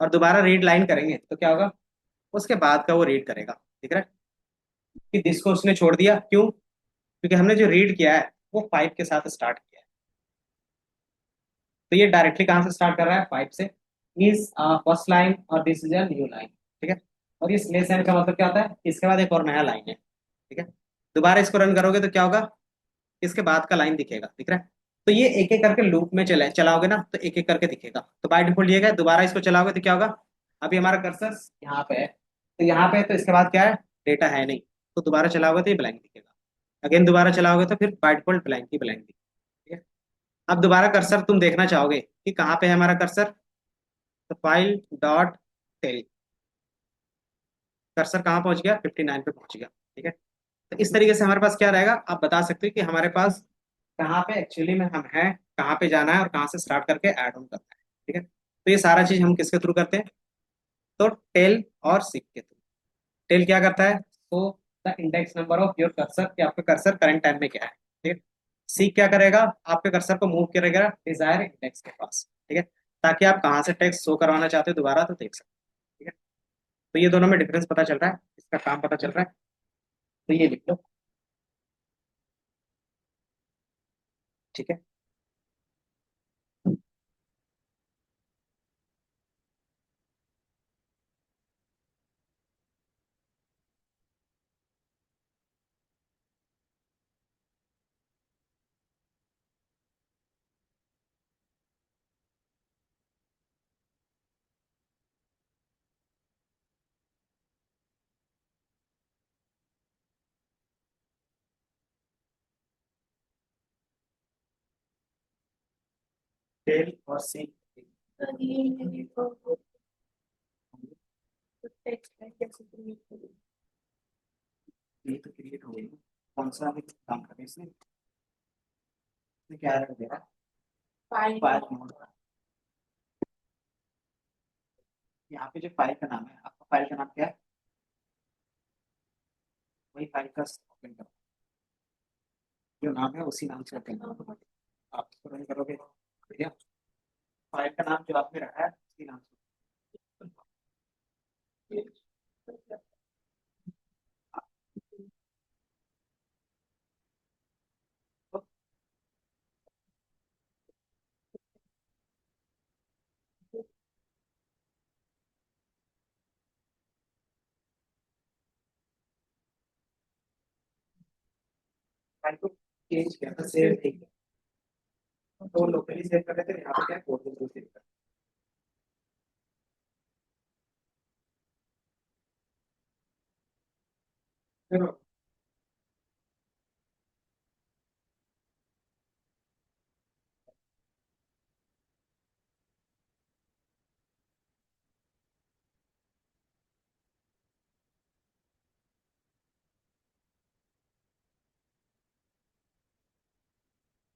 और दोबारा रीड लाइन करेंगे तो क्या होगा, उसके बाद का वो रीड करेगा। दिख रहा है कि दिस को उसने छोड़ दिया, क्यों, क्योंकि हमने जो रीड किया है वो 5 के साथ स्टार्ट किया है। तो ये डायरेक्टली कहाँ से स्टार्ट कर रहा है, 5 से, मीन्स फर्स्ट लाइन और this is a new line. ठीक है, और ये स्लेस एंड का मतलब क्या होता है, इसके बाद एक और नया लाइन है। ठीक है, दोबारा इसको रन करोगे तो क्या होगा, इसके बाद का लाइन दिखेगा। दिख रहा है, तो ये एक एक करके लूप में चलाओगे ना तो एक एक करके दिखेगा। तो बाय डिफॉल्ट ये है, दोबारा इसको चलाओगे तो क्या होगा, अभी हमारा कर्सर यहाँ पे है, तो यहाँ पे है, तो इसके बाद क्या है, डेटा है नहीं, तो दोबारा चलाओगे तो ये ब्लैंक दिखेगा। अगेन दोबारा चलाओगे तो फिर by default blank he blank दिखेगा। ठीक है, अब दोबारा कर्सर तुम देखना चाहोगे कि कहाँ पे है हमारा कर्सर, तो फाइल डॉट टेल, कर्सर कहाँ पहुंच गया, 59 पे पहुंच गया। ठीक है, तो इस तरीके से हमारे पास क्या रहेगा, आप बता सकते हो कि हमारे पास कहाँ पे एक्चुअली में हम हैं, कहाँ पे जाना है और कहाँ से स्टार्ट करके ऐड ऑन करना है। ठीक है, तो ये सारा चीज हम किसके थ्रू करते हैं, तो टेल और सीक के थ्रू। टेल क्या करता है, तो the index number of your cursor, कि आपका कर्सर करंट टाइम में क्या है। ठीक है, सीक क्या करेगा, आपके कर्सर को मूव करेगा डिजायर इंडेक्स के पास। ठीक है, ताकि आप कहाँ से टेक्स्ट शो करवाना चाहते हो दोबारा तो देख सकते हो। ठीक है, तो ये दोनों में डिफरेंस पता चल रहा है, इसका काम पता चल रहा है, तो ये लिख लो। ठीक है, टेल और सीक, ये तो क्रिएट हो गई। कौन सा अभी काम कर रहे हैं इसमें, इसमें क्या रख दे रहा है, फाइल मोड। यहाँ पे जो फाइल का नाम है, आपका फाइल का नाम क्या है, वही फाइल का ओपन करो, जो नाम है उसी नाम से ओपन करो। आप इसको रन करोगे, भैया फाइल का नाम जो आपने रखा है उसी नाम से। तो फाइल को चेंज किया था, सेव नहीं किया, तो लोकली सेव कर लेते हैं, यहाँ पे क्या कोड सेव कर। चलो,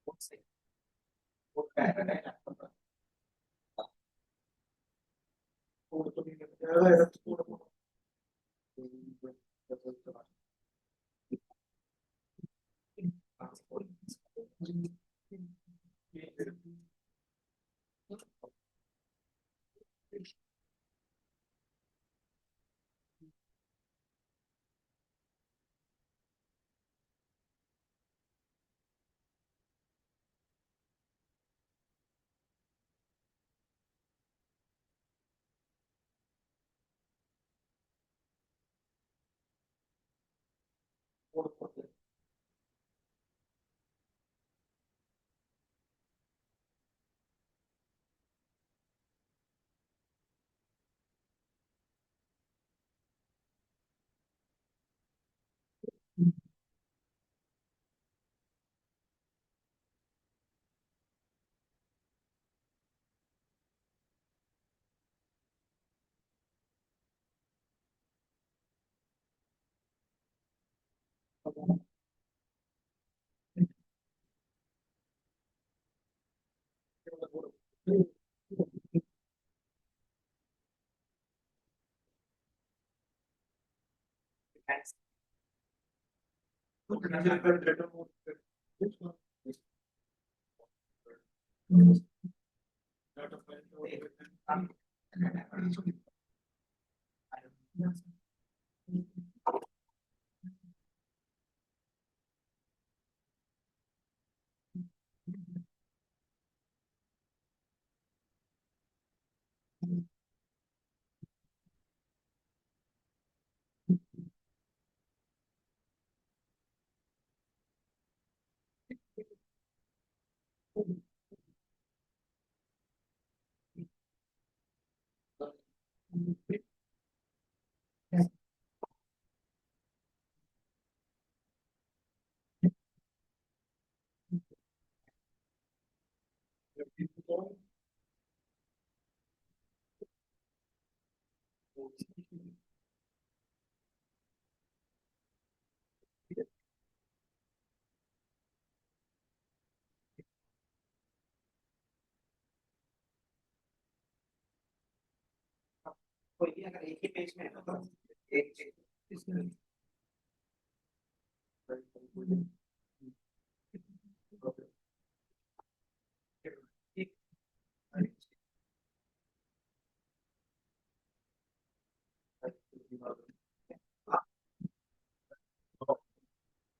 कोड सेव, कोड का एरर है आपका, कोड तो नहीं करते, कोड कोड कोई अगर एक ही पेज में है ना तो एक इसमें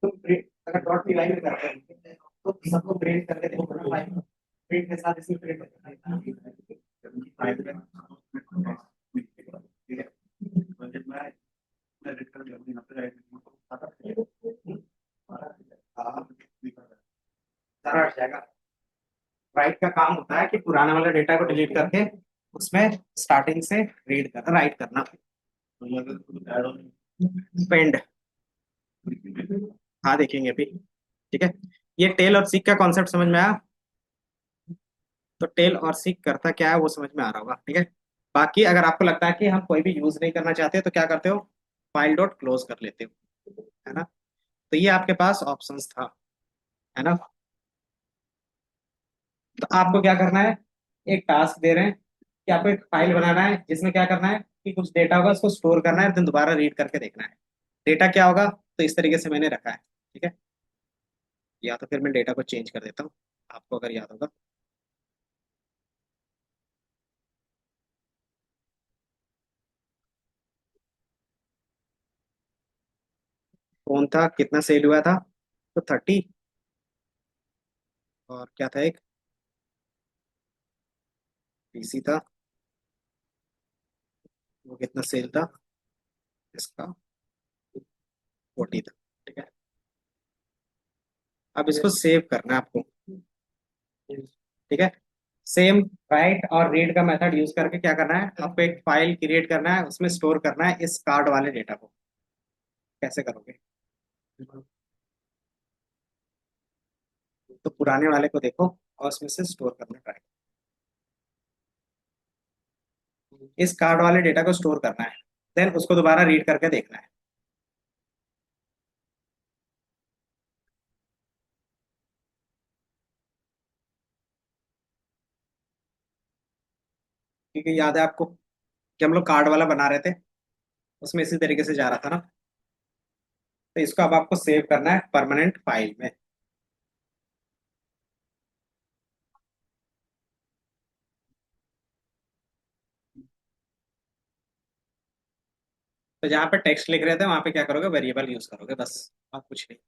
तो प्रिंट अगर डॉट पी लाइन में करते हैं तो सबको प्रिंट करके देखो ना फाइल प्रिंट के साथ इसमें प्रिंट सारा हट जाएगा। राइट का काम होता है कि पुराने वाले डेटा को डिलीट करके उसमें स्टार्टिंग से रीड करना राइट करना। पेंड, हाँ देखेंगे अभी। ठीक है, ये टेल और सीक का कॉन्सेप्ट समझ में आया। तो टेल और सीक करता क्या है वो समझ में आ रहा होगा। ठीक है, बाकी अगर आपको लगता है कि हम कोई भी यूज नहीं करना चाहते तो क्या करते हो, फाइल डॉट क्लोज कर लेते हो, है ना। तो ये आपके पास ऑप्शंस था, है ना। तो आपको क्या करना है, एक टास्क दे रहे हैं कि आपको एक फाइल बनाना है जिसमें क्या करना है कि कुछ डेटा होगा उसको स्टोर करना है फिर दोबारा रीड करके देखना है। डेटा क्या होगा, तो इस तरीके से मैंने रखा है। ठीक है, या तो फिर मैं डेटा को चेंज कर देता हूँ, आपको अगर याद होगा। फोन था, कितना सेल हुआ था, तो 30। और क्या था, एक पीसी था, वो कितना सेल था, इसका 40 था। ठीक है, अब इसको सेव करना है आपको। ठीक है, सेम राइट और रीड का मेथड यूज करके क्या करना है, आपको एक फाइल क्रिएट करना है, उसमें स्टोर करना है इस कार्ड वाले डेटा को। कैसे करोगे, तो पुराने वाले को देखो और उसमें से स्टोर करना ट्राई। इस कार्ड वाले डेटा को स्टोर करना है, देन उसको दोबारा रीड करके देखना है। क्योंकि याद है आपको कि हम लोग कार्ड वाला बना रहे थे, उसमें इसी तरीके से जा रहा था ना। तो इसको अब आपको सेव करना है परमानेंट फाइल में। तो जहाँ पे टेक्स्ट लिख रहे थे वहां पे क्या करोगे, वेरिएबल यूज करोगे बस, और कुछ नहीं।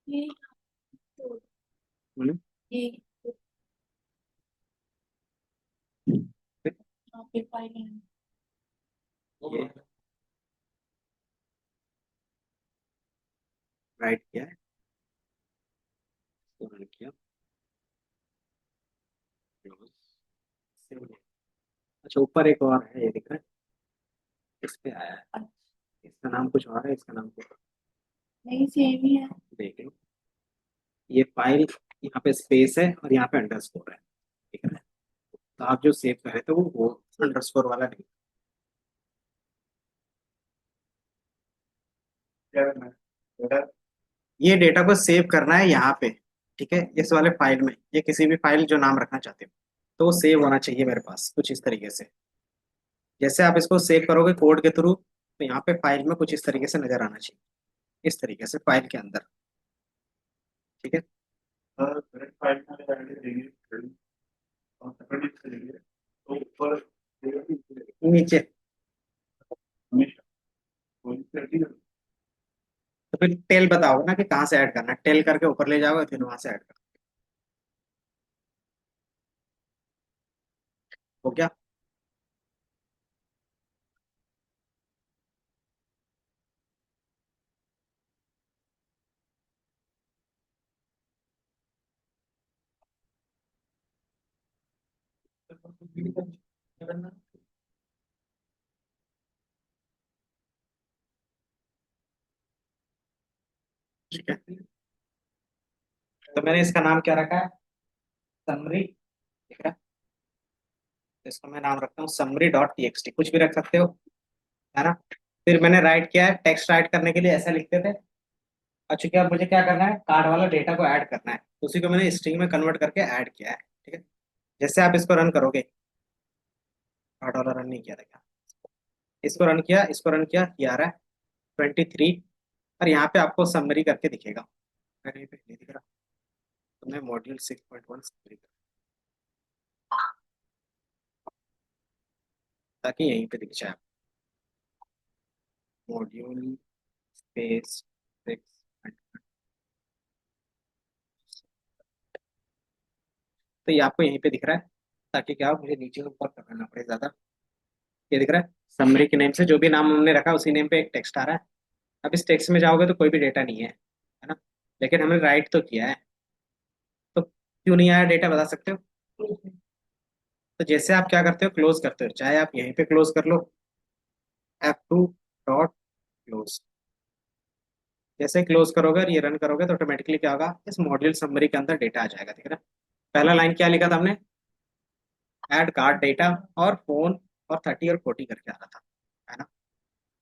ये हम्म। ये आपके फाइल है। ये राइट किया है, इसको run किया, close, save नहीं। अच्छा, ऊपर एक और है, ये दिख रहा है, इस पे आया है। इसका नाम कुछ और है, इसका नाम कुछ और नहीं सेम ही है। है। देख लो, ये फाइल यहाँ पे स्पेस है और यहाँ पे अंडरस्कोर है। ठीक है, तो आप जो सेव कर रहे थे वो अंडरस्कोर वाला नहीं। ये डेटा को सेव करना है यहाँ पे। ठीक है, इस वाले फाइल में, ये किसी भी फाइल जो नाम रखना चाहते हो, तो वो सेव होना चाहिए मेरे पास कुछ इस तरीके से। जैसे आप इसको सेव करोगे कोड के थ्रू, तो यहाँ पे फाइल में कुछ इस तरीके से नजर आना चाहिए, इस तरीके से फाइल के अंदर। ठीक है। करेंट फाइल में जाएंगे देंगे और सेपरेट करेंगे तो ऊपर नीचे। हमेशा कोई सेटिंग तो फिर टेल बताओगे ना कि कहाँ से ऐड करना है, टेल करके ऊपर ले जाओगे फिर वहां से ऐड करना। हो गया। ठीक है। तो मैंने इसका नाम क्या रखा है, समरी। ठीक है। तो इसका मैं नाम रखता हूँ समरी डॉट टीएक्सटी, कुछ भी रख सकते हो, है ना। फिर मैंने राइट किया है, टेक्स्ट राइट करने के लिए ऐसा लिखते थे। अच्छा क्या, मुझे क्या करना है, कार्ड वाला डेटा को ऐड करना है, उसी को मैंने स्ट्रिंग में कन्वर्ट करके ऐड किया है। ठीक है। जैसे आप इसको रन करोगे, कार्ड वाला रन नहीं किया था क्या, इसको रन किया, इसको रन किया, ये आ रहा है 23। और यहाँ पे आपको समरी करके दिखेगा, अरे पे नहीं दिख रहा। तो मैं मॉड्यूल 6.1 समरी कर, ताकि यहीं पे दिख जाए, मॉड्यूल स्पेस 6। तो ये आपको यहीं पे दिख रहा है, ताकि क्या हो, मुझे नीचे से ऊपर करना ना पड़े ज्यादा। ये दिख रहा है समरी के नेम से, जो भी नाम हमने रखा उसी नेम पे एक टेक्स्ट आ रहा है। अब इस टेक्स्ट में जाओगे तो कोई भी डेटा नहीं है ना। लेकिन हमने राइट तो किया है, तो क्यों नहीं आया डेटा बता सकते हो। तो जैसे आप क्या करते हो, क्लोज करते हो, चाहे आप यहीं पे क्लोज कर लो, F2 डॉट क्लोज। जैसे क्लोज करोगे और ये रन करोगे तो ऑटोमेटिकली क्या होगा, इस मॉड्यूल समरी के अंदर डेटा आ जाएगा। ठीक है ना। पहला लाइन क्या लिखा था हमने, ऐड कार्ड डेटा और फोन और 30 और 40 करके आ रहा था, है ना।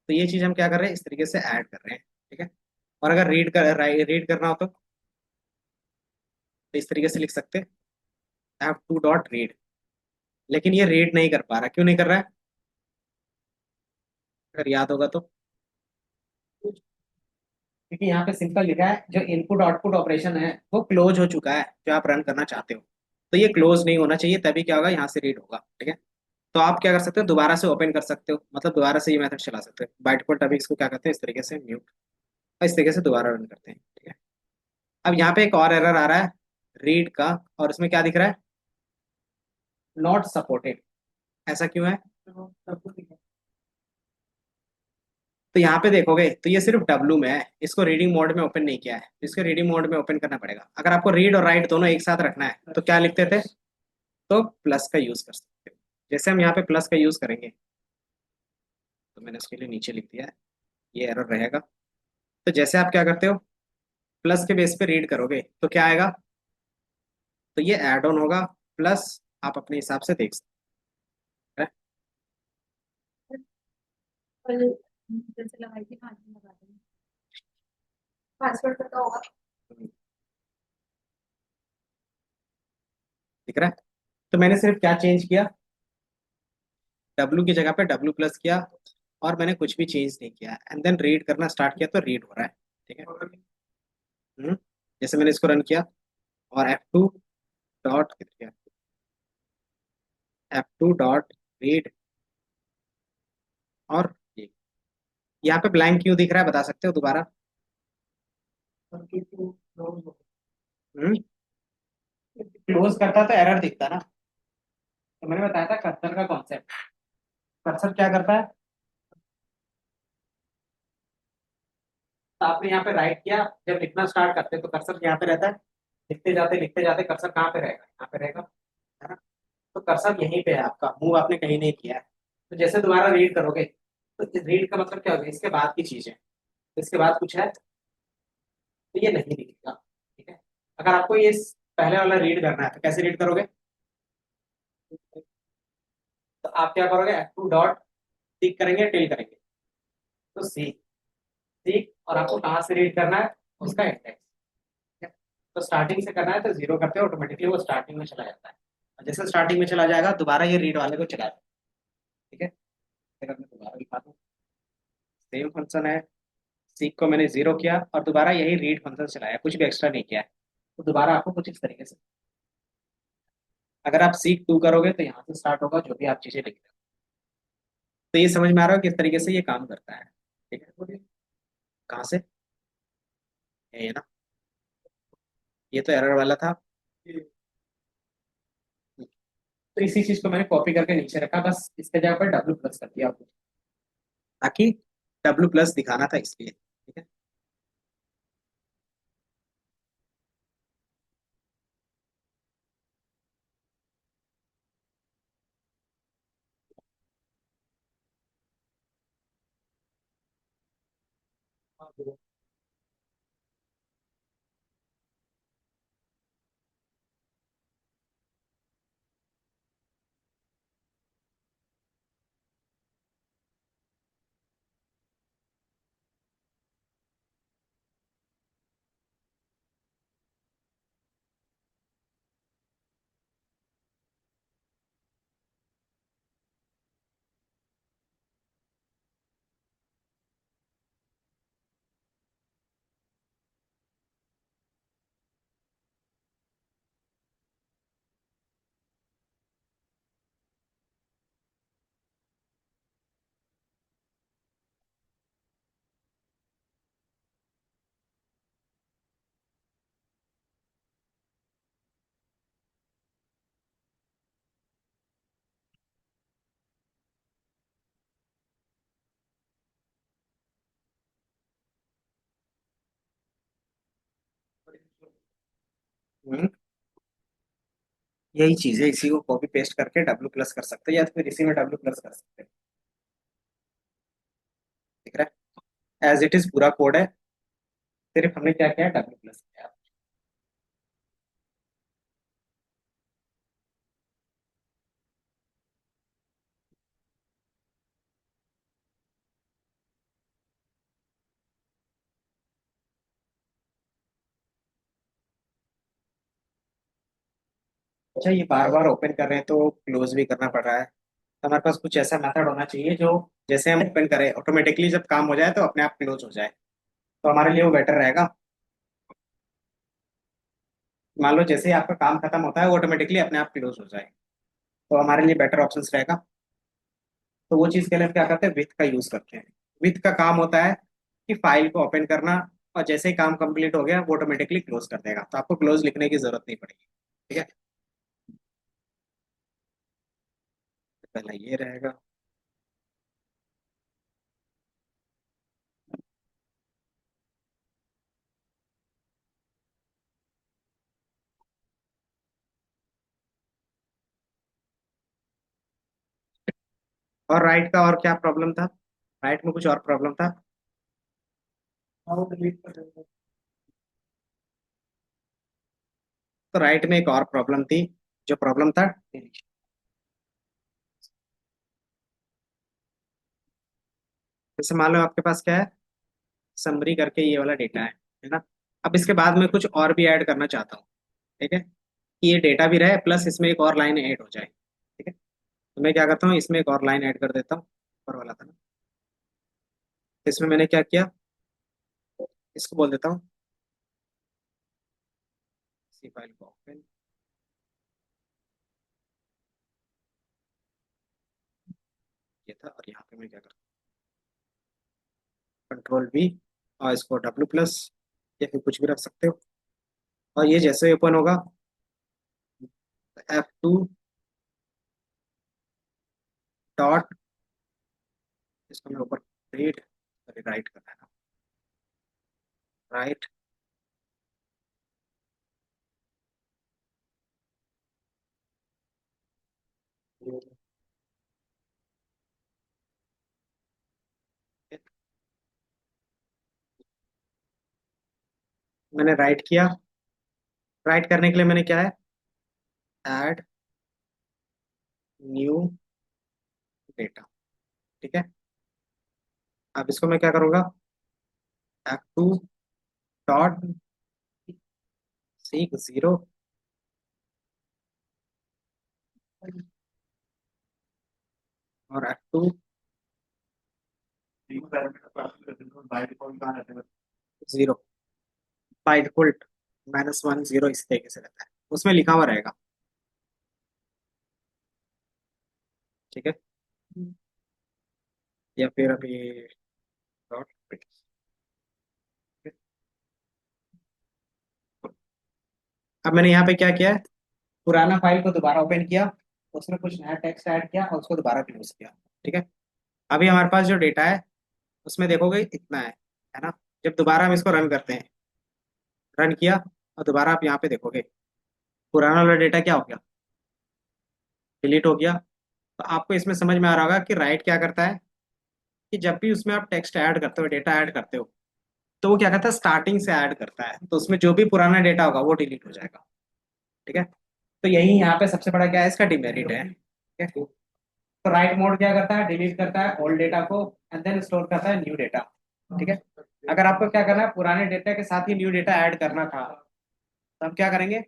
तो ये चीज हम क्या कर रहे हैं, इस तरीके से ऐड कर रहे हैं। ठीक है। और अगर रीड करना हो तो इस तरीके से लिख सकते हैं, F2 डॉट रीड। लेकिन ये रीड नहीं कर पा रहा, क्यों नहीं कर रहा है, अगर याद होगा तो, क्योंकि यहाँ पे सिंपल लिखा है जो इनपुट आउटपुट ऑपरेशन है वो क्लोज हो चुका है, जो आप रन करना चाहते हो। तो ये क्लोज नहीं होना चाहिए, तभी क्या होगा, यहाँ से रीड होगा। ठीक है। तो आप क्या कर सकते हो, दोबारा से ओपन कर सकते हो, मतलब दोबारा से ये मेथड चला सकते हो। बाय डिफॉल्ट अभी इसको क्या करते हैं, इस तरीके से म्यूट, और इस तरीके से दोबारा रन करते हैं। ठीक है। अब यहाँ पे एक और एरर आ रहा है रीड का, और उसमें क्या दिख रहा है, नॉट सपोर्टेड। ऐसा क्यों है, तो यहाँ पे देखोगे तो ये सिर्फ डब्लू में है, इसको रीडिंग मोड में ओपन नहीं किया है, तो इसको रीडिंग मोड में ओपन करना पड़ेगा। अगर आपको रीड और राइट दोनों एक साथ रखना है तो क्या लिखते थे, तो प्लस का यूज कर सकते हो। जैसे हम यहाँ पे प्लस का यूज करेंगे, तो मैंने उसके लिए नीचे लिख दिया है, ये एरर रहेगा। तो जैसे आप क्या करते हो, प्लस के बेस पे रीड करोगे तो क्या आएगा, तो ये एड ऑन होगा, प्लस आप अपने हिसाब से देख सकते हैं। कल जैसे लगाई थी हाथ में लगा देंगे पासवर्ड पता होगा दिख रहा है। तो मैंने सिर्फ क्या चेंज किया, डब्लू की जगह पे डब्लू प्लस किया, और मैंने कुछ भी चेंज नहीं किया, एंड देन रीड करना स्टार्ट किया तो रीड हो रहा है। ठीक है। जैसे मैंने इसको रन किया, और F2 dot F2 dot read, और ये यहाँ पे ब्लैंक क्यों दिख रहा है, बता सकते हो दोबारा। क्लोज करता तो एरर दिखता ना। तो मैंने बताया था कर्सर का कॉन्सेप्ट, कर्सर क्या करता है, तो आपने यहाँ पे राइट किया, जब लिखना स्टार्ट करते हैं तो कर्सर यहाँ पे रहता है, लिखते जाते कर्सर कहाँ पे रहेगा, यहाँ पे रहेगा, है ना। तो कर्सर यहीं पे है आपका, मूव आपने कहीं नहीं किया है। तो जैसे दोबारा रीड करोगे, तो रीड का मतलब क्या होगा, इसके बाद की चीज है, इसके बाद कुछ है, तो ये नहीं दिखेगा। ठीक है। अगर आपको ये पहले वाला रीड करना है तो कैसे रीड करोगे, तो आप क्या करोगे, F2 डॉट सीक करेंगे, टिल करेंगे, तो सीक, सीक, और आपको कहाँ से रीड करना है, उसका इंडेक्स। तो स्टार्टिंग से करना है तो जीरो करते हो, ऑटोमेटिकली वो स्टार्टिंग में चला जाता है। और जैसे स्टार्टिंग में चला जाएगा दोबारा ये रीड वाले को चला जाएगा। ठीक है। फिर मैं दोबारा लिखा दूँ, सेम फंक्शन है। सीक को मैंने जीरो किया और दोबारा यही रीड फंक्शन चलाया, कुछ भी एक्स्ट्रा नहीं किया है। तो दोबारा आपको कुछ इस तरीके से, अगर आप सीक टू करोगे तो यहाँ से स्टार्ट होगा जो भी आप चीजें लिख रहे हो। तो ये समझ में आ रहा हो किस तरीके से ये काम करता है। ठीक है, बोलिए। कहाँ से? ये ना, ये तो एरर वाला था। तो इसी चीज को मैंने कॉपी करके नीचे रखा, बस इसके जगह पर डब्ल्यू प्लस कर दिया आपको, ताकि डब्ल्यू प्लस दिखाना था इसलिए। ठीक है। हम्म, यही चीज है, इसी को कॉपी पेस्ट करके डब्ल्यू प्लस कर सकते हैं या तो फिर इसी में डब्ल्यू प्लस कर सकते हैं। ठीक है, एज इट इज पूरा कोड है, सिर्फ हमने क्या किया, डब्ल्यू प्लस किया। अच्छा, ये बार बार ओपन कर रहे हैं तो क्लोज भी करना पड़ रहा है। तो हमारे पास कुछ ऐसा मेथड होना चाहिए जो, जैसे हम ओपन करें ऑटोमेटिकली जब काम हो जाए तो अपने आप क्लोज हो जाए। तो हमारे लिए वो बेटर रहेगा। मान लो जैसे ही आपका काम खत्म होता है वो ऑटोमेटिकली अपने आप क्लोज हो जाए, तो हमारे लिए बेटर ऑप्शन रहेगा। तो वो चीज़ के लिए हम क्या करते हैं, विथ का यूज करते हैं। विथ का काम होता है कि फाइल को ओपन करना, और जैसे ही काम कंप्लीट हो गया वो ऑटोमेटिकली क्लोज कर देगा, तो आपको क्लोज लिखने की जरूरत नहीं पड़ेगी। ठीक है, तो पहला ये रहेगा। और राइट का और क्या प्रॉब्लम था? राइट में कुछ और प्रॉब्लम था? हाँ, वो delete कर देंगे। तो राइट में एक और प्रॉब्लम थी, जो प्रॉब्लम था deletion। जैसे मान लो आपके पास क्या है, समरी करके ये वाला डेटा है ना। अब इसके बाद में कुछ और भी ऐड करना चाहता हूँ। ठीक है, कि ये डेटा भी रहे प्लस इसमें एक और लाइन ऐड हो जाए। ठीक है, तो मैं क्या करता हूँ, इसमें एक और लाइन ऐड कर देता हूँ, ऊपर वाला था ना। तो इसमें मैंने क्या किया, इसको बोल देता हूँ सी फाइल को ओपन, ये था। और यहाँ पे मैं क्या करता हूँ, कंट्रोल वी, और इसको डब्ल्यू प्लस या फिर कुछ भी रख सकते हो। और ये जैसे ओपन होगा, F2 डॉट, इसको मैं ऊपर रीड राइट करना है, राइट। मैंने राइट किया। राइट करने के लिए मैंने क्या है, ऐड न्यू डेटा। ठीक है, अब इसको मैं क्या करूंगा, F2 डॉट सीक जीरो, और F2 तीन पैरामीटर क्लासिफाई करते हैं बाय डिफॉल्ट कहाँ रहते हैं? जीरो, बाई डिफॉल्ट -1 0 इस तरीके से रहता है, उसमें लिखा हुआ रहेगा। ठीक है, या फिर अभी डॉट, अब मैंने यहाँ पे क्या किया है, पुराना फाइल को दोबारा ओपन किया, उसमें कुछ नया टेक्स्ट ऐड किया और उसको दोबारा क्लोज किया। ठीक है, अभी हमारे पास जो डेटा है उसमें देखोगे इतना है ना। जब दोबारा हम इसको रन करते हैं, रन किया और दोबारा आप यहाँ पे देखोगे पुराना वाला डेटा क्या हो गया, डिलीट हो गया। तो आपको इसमें समझ में आ रहा होगा कि राइट क्या करता है, कि जब भी उसमें आप टेक्स्ट ऐड करते हो, डेटा ऐड करते हो, तो वो क्या करता है, स्टार्टिंग से ऐड करता है, तो उसमें जो भी पुराना डेटा होगा वो डिलीट हो जाएगा। ठीक है, तो यही यहाँ पे सबसे बड़ा क्या है, इसका डिमेरिट है। ठीक है, तो राइट मोड क्या करता है, डिलीट करता है ओल्ड डेटा को एंड देन स्टोर करता है न्यू डेटा। ठीक है, अगर आपको क्या करना है, पुराने डेटा के साथ ही न्यू डेटा ऐड करना था, तो हम क्या करेंगे,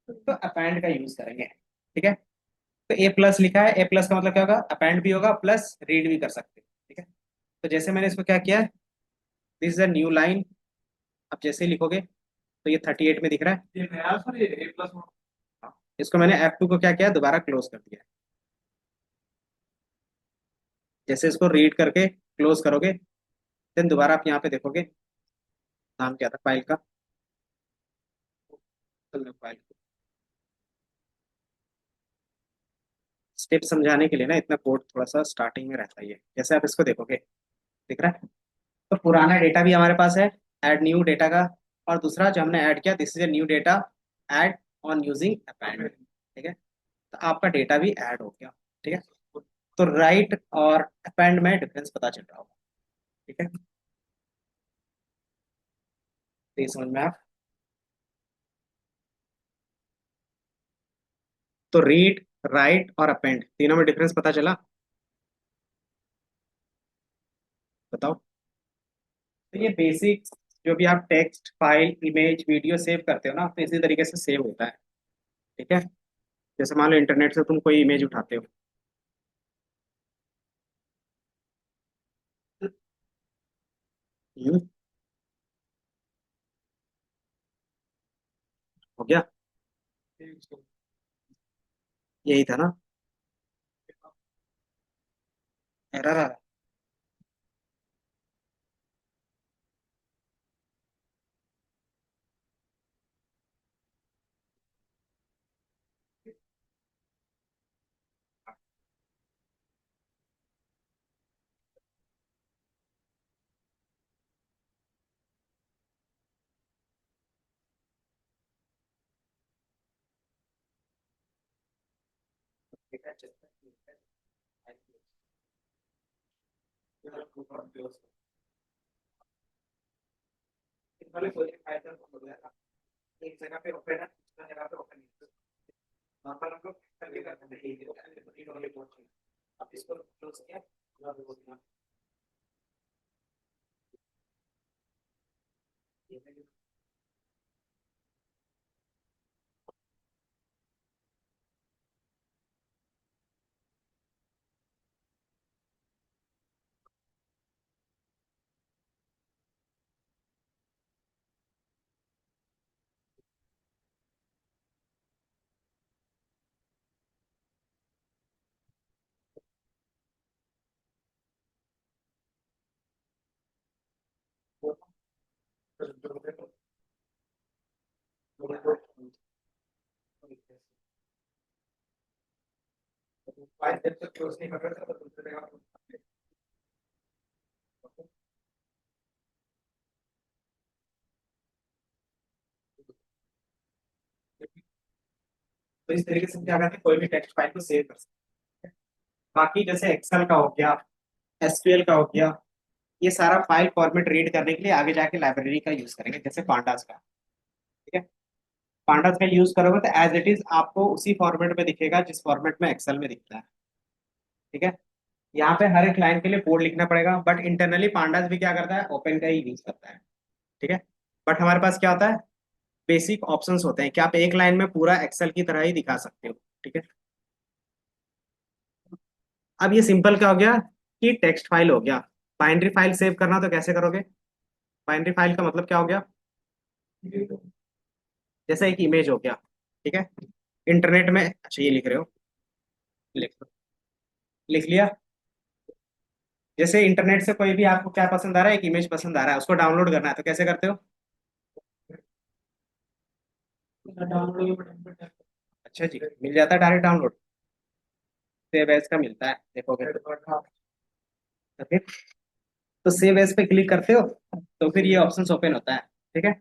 तो अपेंड का यूज करेंगे। ठीक है, तो ए प्लस लिखा है, ए प्लस का मतलब क्या होगा, अपेंड भी होगा प्लस रीड भी कर सकते हैं। ठीक है, तो जैसे मैंने इसको क्या किया है, this is a new line, आप जैसे ही लिखोगे तो ये 38 में दिख रहा है। ये नया सर ये ए प्लस। हाँ, इसको मैंने F2 को क्या किया, दोबारा क्लोज कर दिया है। जैसे इसको रीड करके क्लोज करोगे, देन दोबारा आप यहाँ पे देखोगे, नाम क्या था फाइल का, फाइल स्टेप समझाने के लिए ना इतना कोड थोड़ा सा स्टार्टिंग में रहता ही है। जैसे आप इसको देखोगे, दिख रहा है, तो पुराना डेटा भी हमारे पास है, ऐड न्यू डेटा का, और दूसरा जो हमने ऐड किया, this is a new data add on using append. ठीक है, तो आपका डेटा भी ऐड हो गया। ठीक है, तो राइट और अपेंड में डिफरेंस पता चल रहा होगा। ठीक है, तो ये समझ में आप, तो रीड, राइट और अपेंड तीनों में डिफरेंस पता चला, बताओ। तो ये बेसिक, जो भी आप text file image video save करते हो ना, तो इसी तरीके से सेव होता है। ठीक है, जैसे मान लो इंटरनेट से तुम कोई इमेज उठाते हो, हम्म, हो गया, यही था ना, एरर आ रहा है। ठीक है, पहले कोई फाइल का हो गया था, एक जगह पे ओपन है, दूसरी जगह पे ओपन नहीं है। नॉर्मल हम लोग करके करते हैं, अब इसको क्लोज किया, फाइल जब तक क्लोज नहीं कर रहा था तो दूसरी जगह तो इस तरीके से क्या करते हैं, कोई भी टेक्स्ट फाइल को सेव कर सकते हैं। बाकी जैसे एक्सेल का हो गया, एसक्यूएल का हो गया, ये सारा फाइल फॉर्मेट रीड करने के लिए आगे जाके लाइब्रेरी का यूज करेंगे, जैसे पांडास का। ठीक है, पांडास का यूज करोगे तो एज इट इज आपको उसी फॉर्मेट में दिखेगा जिस फॉर्मेट में एक्सेल में दिखता है। ठीक है, यहाँ पे हर एक लाइन के लिए कोड लिखना पड़ेगा, बट इंटरनली पांडास भी क्या करता है, ओपन का ही यूज करता है। ठीक है, बट हमारे पास क्या होता है, बेसिक ऑप्शंस होते हैं कि आप एक लाइन में पूरा एक्सेल की तरह ही दिखा सकते हो। ठीक है, अब ये सिंपल क्या हो गया, कि टेक्स्ट फाइल हो गया, बाइनरी फाइल सेव करना तो कैसे करोगे? बाइनरी फाइल का मतलब क्या हो गया? जैसे एक इमेज हो गया, ठीक है, इंटरनेट में, अच्छा ये लिख रहे हो, लिख लो, लिख लिया। जैसे इंटरनेट से कोई भी आपको क्या पसंद आ रहा है, एक इमेज पसंद आ रहा है, उसको डाउनलोड करना है तो कैसे करते हो? अच्छा जी, मिल जाता है डायरेक्ट डाउनलोड? सेव एज का मिलता है, देखोगे तो फिर, तो सेव एज पे क्लिक करते हो तो फिर ये ऑप्शन ओपन होता है, ठीक है।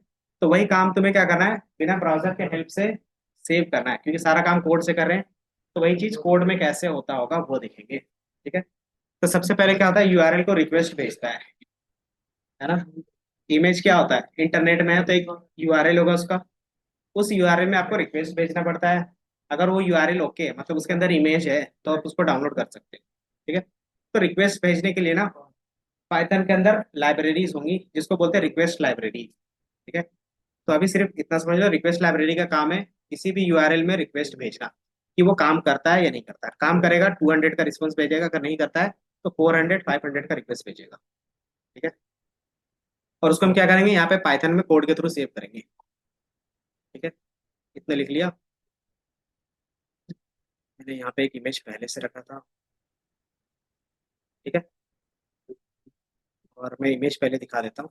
तो वही काम तुम्हें क्या करना है, बिना ब्राउजर के हेल्प से सेव करना है, क्योंकि सारा काम कोड से कर रहे हैं। तो वही चीज कोड में कैसे होता होगा वो देखेंगे, ठीक है। तो सबसे पहले क्या होता है, यूआरएल को रिक्वेस्ट भेजता है ना। इमेज क्या होता है, इंटरनेट में है तो एक यूआरएल होगा उसका, उस यूआरएल में आपको रिक्वेस्ट भेजना पड़ता है। अगर वो यूआरएल ओके है, मतलब उसके अंदर इमेज है, तो आप उसको डाउनलोड कर सकते हैं, ठीक है। तो रिक्वेस्ट भेजने के लिए ना, पाइथन के अंदर लाइब्रेरीज होंगी जिसको बोलते हैं रिक्वेस्ट लाइब्रेरी, ठीक है। तो अभी सिर्फ इतना समझ लो, रिक्वेस्ट लाइब्रेरी का काम है किसी भी यूआरएल में रिक्वेस्ट भेजना, कि वो काम करता है या नहीं करता है। काम करेगा 200 का रिस्पॉन्स भेजेगा, अगर नहीं करता है तो 400 500 का रिक्वेस्ट भेजेगा, ठीक है। और उसको हम क्या करेंगे, यहाँ पे पाइथन में कोड के थ्रू सेव करेंगे, ठीक है। इतना लिख लिया। मैंने यहाँ पे एक इमेज पहले से रखा था, ठीक है, और मैं इमेज पहले दिखा देता हूँ,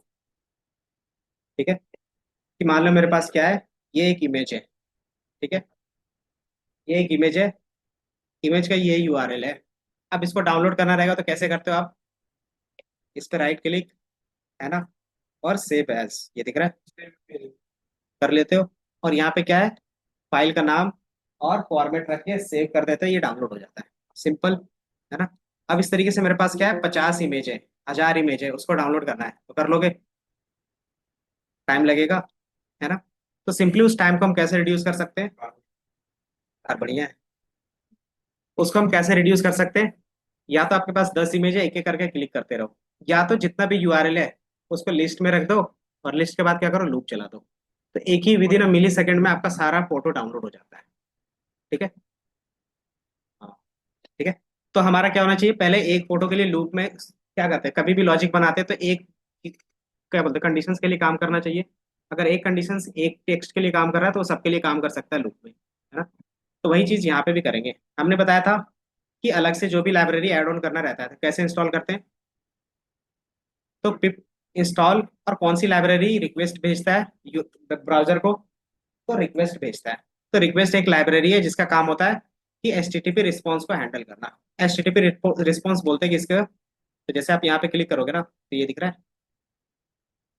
ठीक है। कि मान लो मेरे पास क्या है, ये एक इमेज है, ठीक है, ये एक इमेज है, इमेज का ये यूआरएल है। अब इसको डाउनलोड करना रहेगा तो कैसे करते हो आप, इस पे राइट क्लिक, है ना, और सेव एज, ये दिख रहा है, कर लेते हो। और यहाँ पे क्या है, फाइल का नाम और फॉर्मेट रख के सेव कर देते हो, ये डाउनलोड हो जाता है, सिंपल, है ना। अब इस तरीके से मेरे पास क्या है, 50 इमेज है, 1000 इमेज है, उसको डाउनलोड करना है तो कर लोगे, टाइम लगेगा, है ना। तो सिंपली उस टाइम को हम कैसे रिड्यूस कर सकते हैं, यार बढ़िया है। उसको हम कैसे रिड्यूस कर सकते हैं, या तो आपके पास 10 इमेज है, एक एक करके क्लिक करते रहो, या तो जितना भी यूआरएल है उसको लिस्ट में रख दो, और लिस्ट के बाद क्या करो, लूप चला दो। तो एक ही विदिन अ मिली सेकेंड में आपका सारा फोटो डाउनलोड हो जाता है, ठीक है। हाँ, ठीक है। तो हमारा क्या होना चाहिए, पहले एक फोटो के लिए लूप में क्या करते हैं, कभी भी लॉजिक बनाते हैं तो एक, क्या बोलते हैं, कंडीशंस के लिए काम करना चाहिए। अगर एक कंडीशन एक टेक्स्ट के लिए काम कर रहा है तो वो सबके लिए काम कर सकता है लूप में, है ना। तो वही चीज यहाँ पे भी करेंगे। हमने बताया था कि अलग से जो भी लाइब्रेरी ऐड ऑन करना रहता है तो कैसे इंस्टॉल करते हैं, तो पिप इंस्टॉल, और कौन सी लाइब्रेरी रिक्वेस्ट भेजता है ब्राउजर को, तो रिक्वेस्ट भेजता है। तो रिक्वेस्ट एक लाइब्रेरी है जिसका काम होता है कि एचटीटीपी रिस्पॉन्स को हैंडल करना। एचटीटीपी रिस्पॉन्स बोलते हैं कि इसका, तो जैसे आप यहाँ पे क्लिक करोगे ना तो ये दिख रहा है।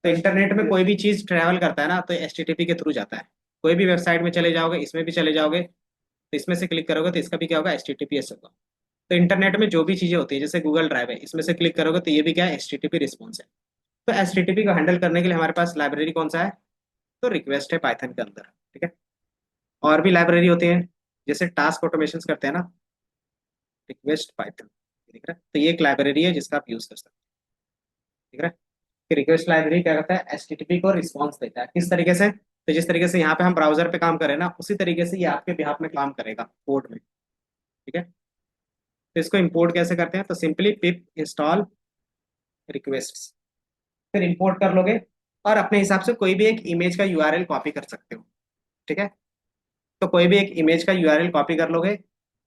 तो इंटरनेट में कोई भी चीज ट्रैवल करता है ना तो एचटीटीपी के थ्रू जाता है। कोई भी वेबसाइट में चले जाओगे, इसमें भी चले जाओगे, तो इसमें से क्लिक करोगे तो इसका भी क्या होगा, एचटीटीपीएस होगा। तो इंटरनेट में जो भी चीजें होती है, जैसे गूगल ड्राइव है, इसमें से क्लिक करोगे तो ये भी क्या है, एचटीटीपी रिस्पॉन्स है। तो एचटीटीपी को हैंडल करने के लिए हमारे पास लाइब्रेरी कौन सा है, तो रिक्वेस्ट है पाइथन के अंदर, ठीक है। और भी लाइब्रेरी होती है, जैसे टास्क ऑटोमेशन करते हैं ना, रिक्वेस्ट पाइथन, दिख रहा है, तो ये एक लाइब्रेरी है जिसका आप यूज कर सकते हैं, ठीक है। कि रिक्वेस्ट लाइब्रेरी क्या करता है, एचटीटीपी को रिस्पॉन्स देता है, किस तरीके से, तो जिस तरीके से यहाँ पे हम ब्राउजर पे काम करें ना, उसी तरीके से ये आपके बिहाफ में काम करेगा कोड में, ठीक है। तो इसको इंपोर्ट कैसे करते हैं, तो सिंपली पिप इंस्टॉल रिक्वेस्ट, फिर इंपोर्ट कर लोगे, और अपने हिसाब से कोई भी एक इमेज का यूआरएल कॉपी कर सकते हो, ठीक है। तो कोई भी एक इमेज का यूआरएल कॉपी कर लोगे,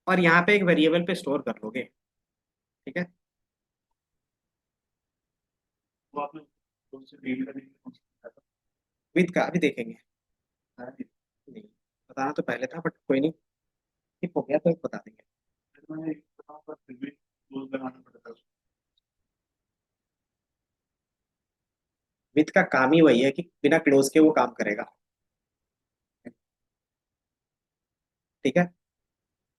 और यहाँ पे एक वेरिएबल पे स्टोर कर लोगे, ठीक है। वो आप लोग कौन से डील करने की कोशिश कर रहे विद का अभी देखेंगे, हैं? नहीं बताना तो पहले था बट कोई नहीं, ठीक हो गया तो बता देंगे। फिर मैं एक बताऊं, पर फिर भी क्लोज बनाना पड़ता है उसको। विद का काम ही वही है कि बिना क्लोज के वो काम करेगा, ठीक है।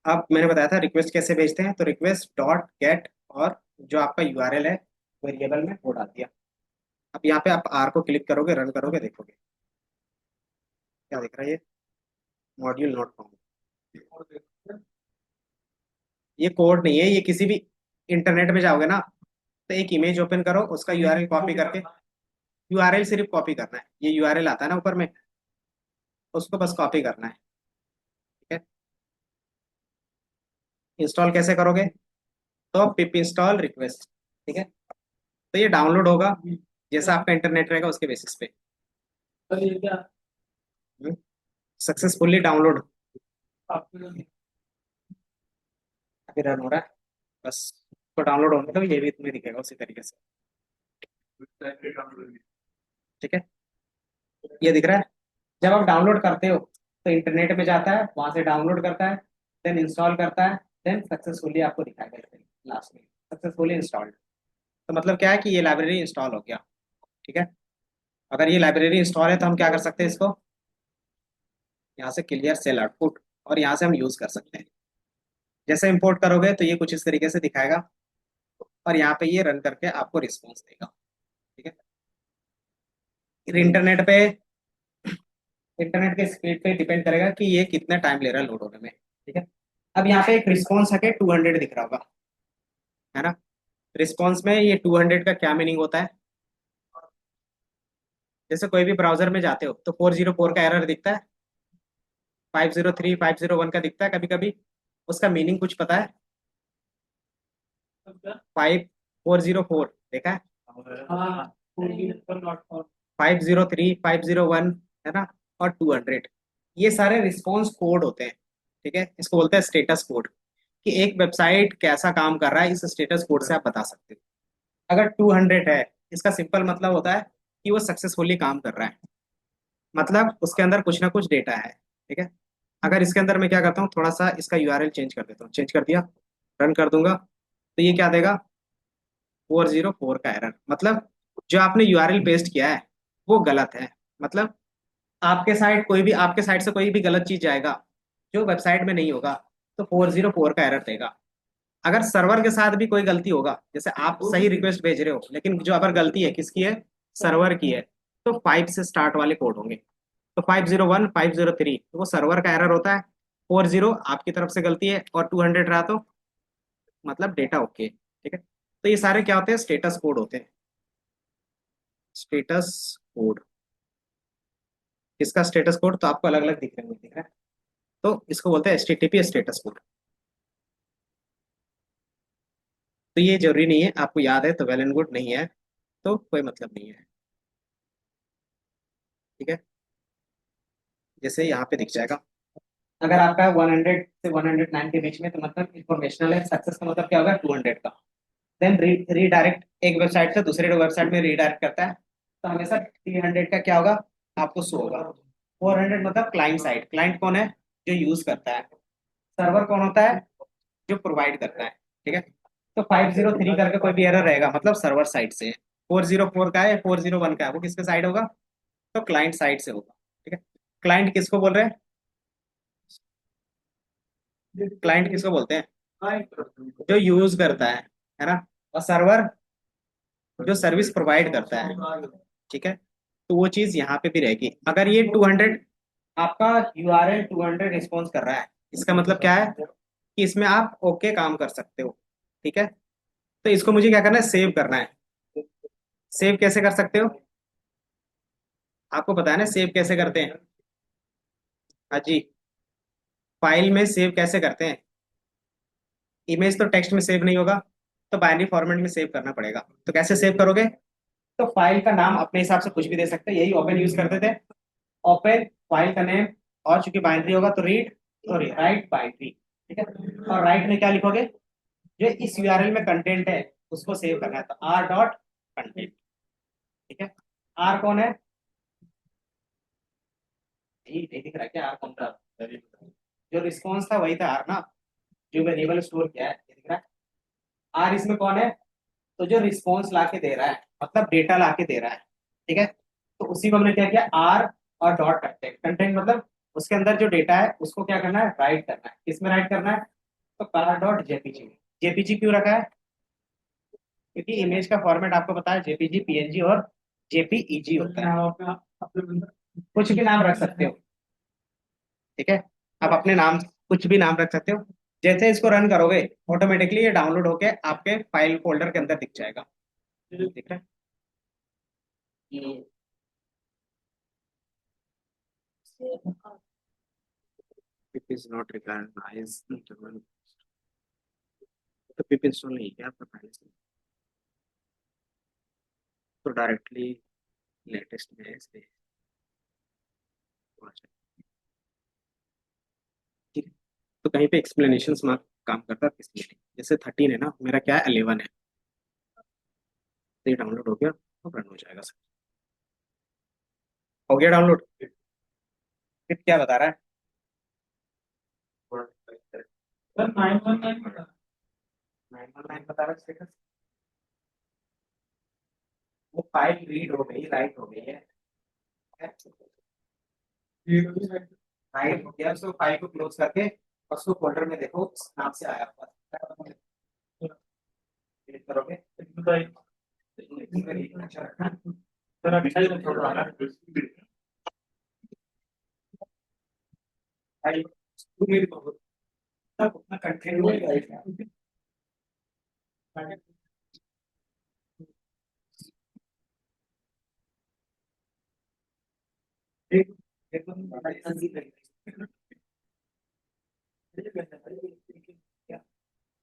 अब मैंने बताया था रिक्वेस्ट कैसे भेजते हैं, तो रिक्वेस्ट डॉट गेट, और जो आपका यूआरएल है वेरिएबल में वो डाल दिया। अब यहाँ पे आप आर को क्लिक करोगे, रन करोगे, देखोगे क्या दिख रहा है, ये मॉड्यूल नॉट फाउंड। और देखते हैं, ये कोड नहीं है, ये किसी भी इंटरनेट में जाओगे ना, तो एक इमेज ओपन करो, उसका यूआरएल कॉपी करके, यूआरएल सिर्फ कॉपी करना है, ये यूआरएल आता है ना ऊपर में, उसको बस कॉपी करना है, ठीक है। इंस्टॉल कैसे करोगे, तो पिप इंस्टॉल रिक्वेस्ट, ठीक है। तो ये डाउनलोड होगा जैसा आपका इंटरनेट रहेगा उसके बेसिस पे। सक्सेसफुली डाउनलोड अभी रन हो रहा है, बस तो डाउनलोड होने तो ये भी तुम्हें दिखेगा उसी तरीके से। ठीक है, ये दिख रहा है। जब आप डाउनलोड करते हो तो इंटरनेट पे जाता है, वहां से डाउनलोड करता है, देन इंस्टॉल करता है, देन सक्सेसफुली आपको दिखाएगा लास्ट में सक्सेसफुली इंस्टॉल्ड। तो मतलब क्या है कि ये लाइब्रेरी इंस्टॉल हो गया। ठीक है, अगर ये लाइब्रेरी इंस्टॉल है तो हम क्या कर सकते हैं, इसको यहाँ से क्लियर सेल आउटपुट, और यहाँ से हम यूज कर सकते हैं। जैसे इंपोर्ट करोगे तो ये कुछ इस तरीके से दिखाएगा, और यहाँ पे ये रन करके आपको रिस्पॉन्स देगा। ठीक है, फिर इंटरनेट के स्पीड पे डिपेंड करेगा कि ये कितना टाइम ले रहा है लोड होने में। ठीक है, अब यहाँ पे एक रिस्पॉन्स है कि 200 दिख रहा होगा, है ना। रिस्पॉन्स में ये 200 का क्या मीनिंग होता है, जैसे कोई भी ब्राउजर में जाते हो तो 404 का एरर दिखता है, 503 501 का दिखता है कभी कभी। उसका मीनिंग कुछ पता है? 5404 देखा है, 503 501, है ना, और 200, ये सारे रिस्पॉन्स कोड होते हैं। ठीक है, इसको बोलते हैं स्टेटस कोड, कि एक वेबसाइट कैसा काम कर रहा है इस स्टेटस कोड से आप बता सकते हो। अगर 200 है, इसका सिंपल मतलब होता है कि वो सक्सेसफुली काम कर रहा है, मतलब उसके अंदर कुछ ना कुछ डेटा है। ठीक है, अगर इसके अंदर मैं क्या करता हूँ, थोड़ा सा इसका यूआरएल चेंज कर देता हूँ, चेंज कर दिया, रन कर दूंगा, तो ये क्या देगा, 404 का एरर, मतलब जो आपने यूआरएल पेस्ट किया है वो गलत है। मतलब आपके साइट से कोई भी गलत चीज जाएगा जो वेबसाइट में नहीं होगा, तो 404 का एरर देगा। अगर सर्वर के साथ भी कोई गलती होगा, जैसे आप सही रिक्वेस्ट भेज रहे हो लेकिन जो अगर गलती है किसकी है, सर्वर की है, तो 5 से स्टार्ट वाले कोड होंगे। तो 501 503 तो वो सर्वर का एरर होता है, 40 आपकी तरफ से गलती है, और 200 रहा तो मतलब डेटा ओके। ठीक है, तो ये सारे क्या होते हैं, स्टेटस कोड होते हैं। स्टेटस कोड, किसका स्टेटस कोड, तो आपको अलग अलग दिख रहे हैं, दिख रहा है, तो इसको बोलते हैं HTTP स्टेटस कोड। तो ये जरूरी नहीं है आपको याद है तो वेल एंड गुड, नहीं है तो कोई मतलब नहीं है। ठीक है, जैसे यहाँ पे दिख जाएगा, अगर आपका 100 से 109 के बीच में तो मतलब इंफॉर्मेशनल है, सक्सेस का मतलब क्या होगा, 200 का। देन रीडायरेक्ट एक वेबसाइट से दूसरे वेबसाइट में रीडायरेक्ट करता है, तो हमेशा 300 का क्या होगा, आपको शो होगा। 400 मतलब क्लाइंट साइड, क्लाइंट कौन है, जो यूज करता है। सर्वर कौन होता है, जो प्रोवाइड करता है। ठीक है, तो 503 करके कोई भी एरर रहेगा मतलब सर्वर साइड से है। 404 का है, 401 का है, वो किसके साइड होगा, तो क्लाइंट साइड से होगा। ठीक है, क्लाइंट किसको बोल रहे हैं, क्लाइंट किसको बोलते हैं, जो यूज करता है ना, और सर्वर जो सर्विस प्रोवाइड करता है। ठीक है, तो वो चीज यहाँ पे भी रहेगी। अगर ये 200 आपका यूआरएल 200 रिस्पॉन्स कर रहा है, इसका मतलब क्या है कि इसमें आप ओके काम कर सकते हो। ठीक है, तो इसको मुझे क्या करना है, सेव करना है। सेव कैसे कर सकते हो, आपको पता है ना सेव कैसे करते हैं। हाँ जी, फाइल में सेव कैसे करते हैं, इमेज तो टेक्स्ट में सेव नहीं होगा, तो बाइनरी फॉर्मेट में सेव करना पड़ेगा। तो कैसे सेव करोगे, तो फाइल का नाम अपने हिसाब से कुछ भी दे सकते हैं, यही ओपन यूज करते थे, ओपन फाइल का नेम, और चूंकि बाइनरी होगा तो रीड, सॉरी राइट बाइनरी। ठीक है, और राइट में क्या लिखोगे, जो इस यूआरएल में कंटेंट है उसको सेव करना है, तो आर डॉट कंटेंट। ठीक है, आर कौन है, यही दिख रहा है क्या, आर कौन था, जो रिस्पॉन्स था वही था आर ना, जो वेरिएबल स्टोर किया है, ये दिख रहा है। आर इसमें कौन है, तो जो रिस्पॉन्स लाके दे रहा है, मतलब डेटा लाके दे रहा है। ठीक है, तो उसी को हमने क्या किया, आर और डॉट कंटेंट, कंटेंट मतलब उसके अंदर जो डेटा है उसको क्या करना है, राइट करना है। किसमें राइट करना है, तो कार डॉट जेपीजी। जेपीजी क्यों रखा है, क्योंकि इमेज का फॉर्मेट आपको पता है जेपीजी, पीएनजी और जेपीईजी होता है। कुछ भी नाम रख सकते हो। ठीक है, आप अपने नाम कुछ भी नाम रख सकते हो। जैसे इसको रन करोगे ऑटोमेटिकली ये डाउनलोड होके आपके फाइल फोल्डर के अंदर दिख जाएगा। दिख रहा है, पिप इज नॉट रिकॉग्नाइज, तो पिप इंस्टॉल नहीं किया आपका पहले से। तो डायरेक्टली लेटेस्ट में है इसलिए ठीक है। तो कहीं पे एक्सप्लेनेशन मार्क काम करता है इसलिए नहीं। जैसे 13 है ना, मेरा क्या है 11 है, तो ये डाउनलोड हो गया तो रन हो जाएगा सर। हो गया डाउनलोड। फिर क्या बता रहा है? सर 919 बता। 919 बता रहा है स्टेटस। वो फाइल रीड हो गई, राइट हो गई है। ये तो भी है। राइट हो गया, उसको फाइल को क्लोज करके और उसको फोल्डर में देखो उस नाम से आया हुआ है। क्लिक करोगे बताइए। तो इसमें read अच्छा रखना है। सर अच्छा ही नहीं छोड़ रहा है। फाइल टू मिनट तक उतना कंटेंट नहीं रहेगा। एक एक तो बड़ा इजी लगेगा। क्या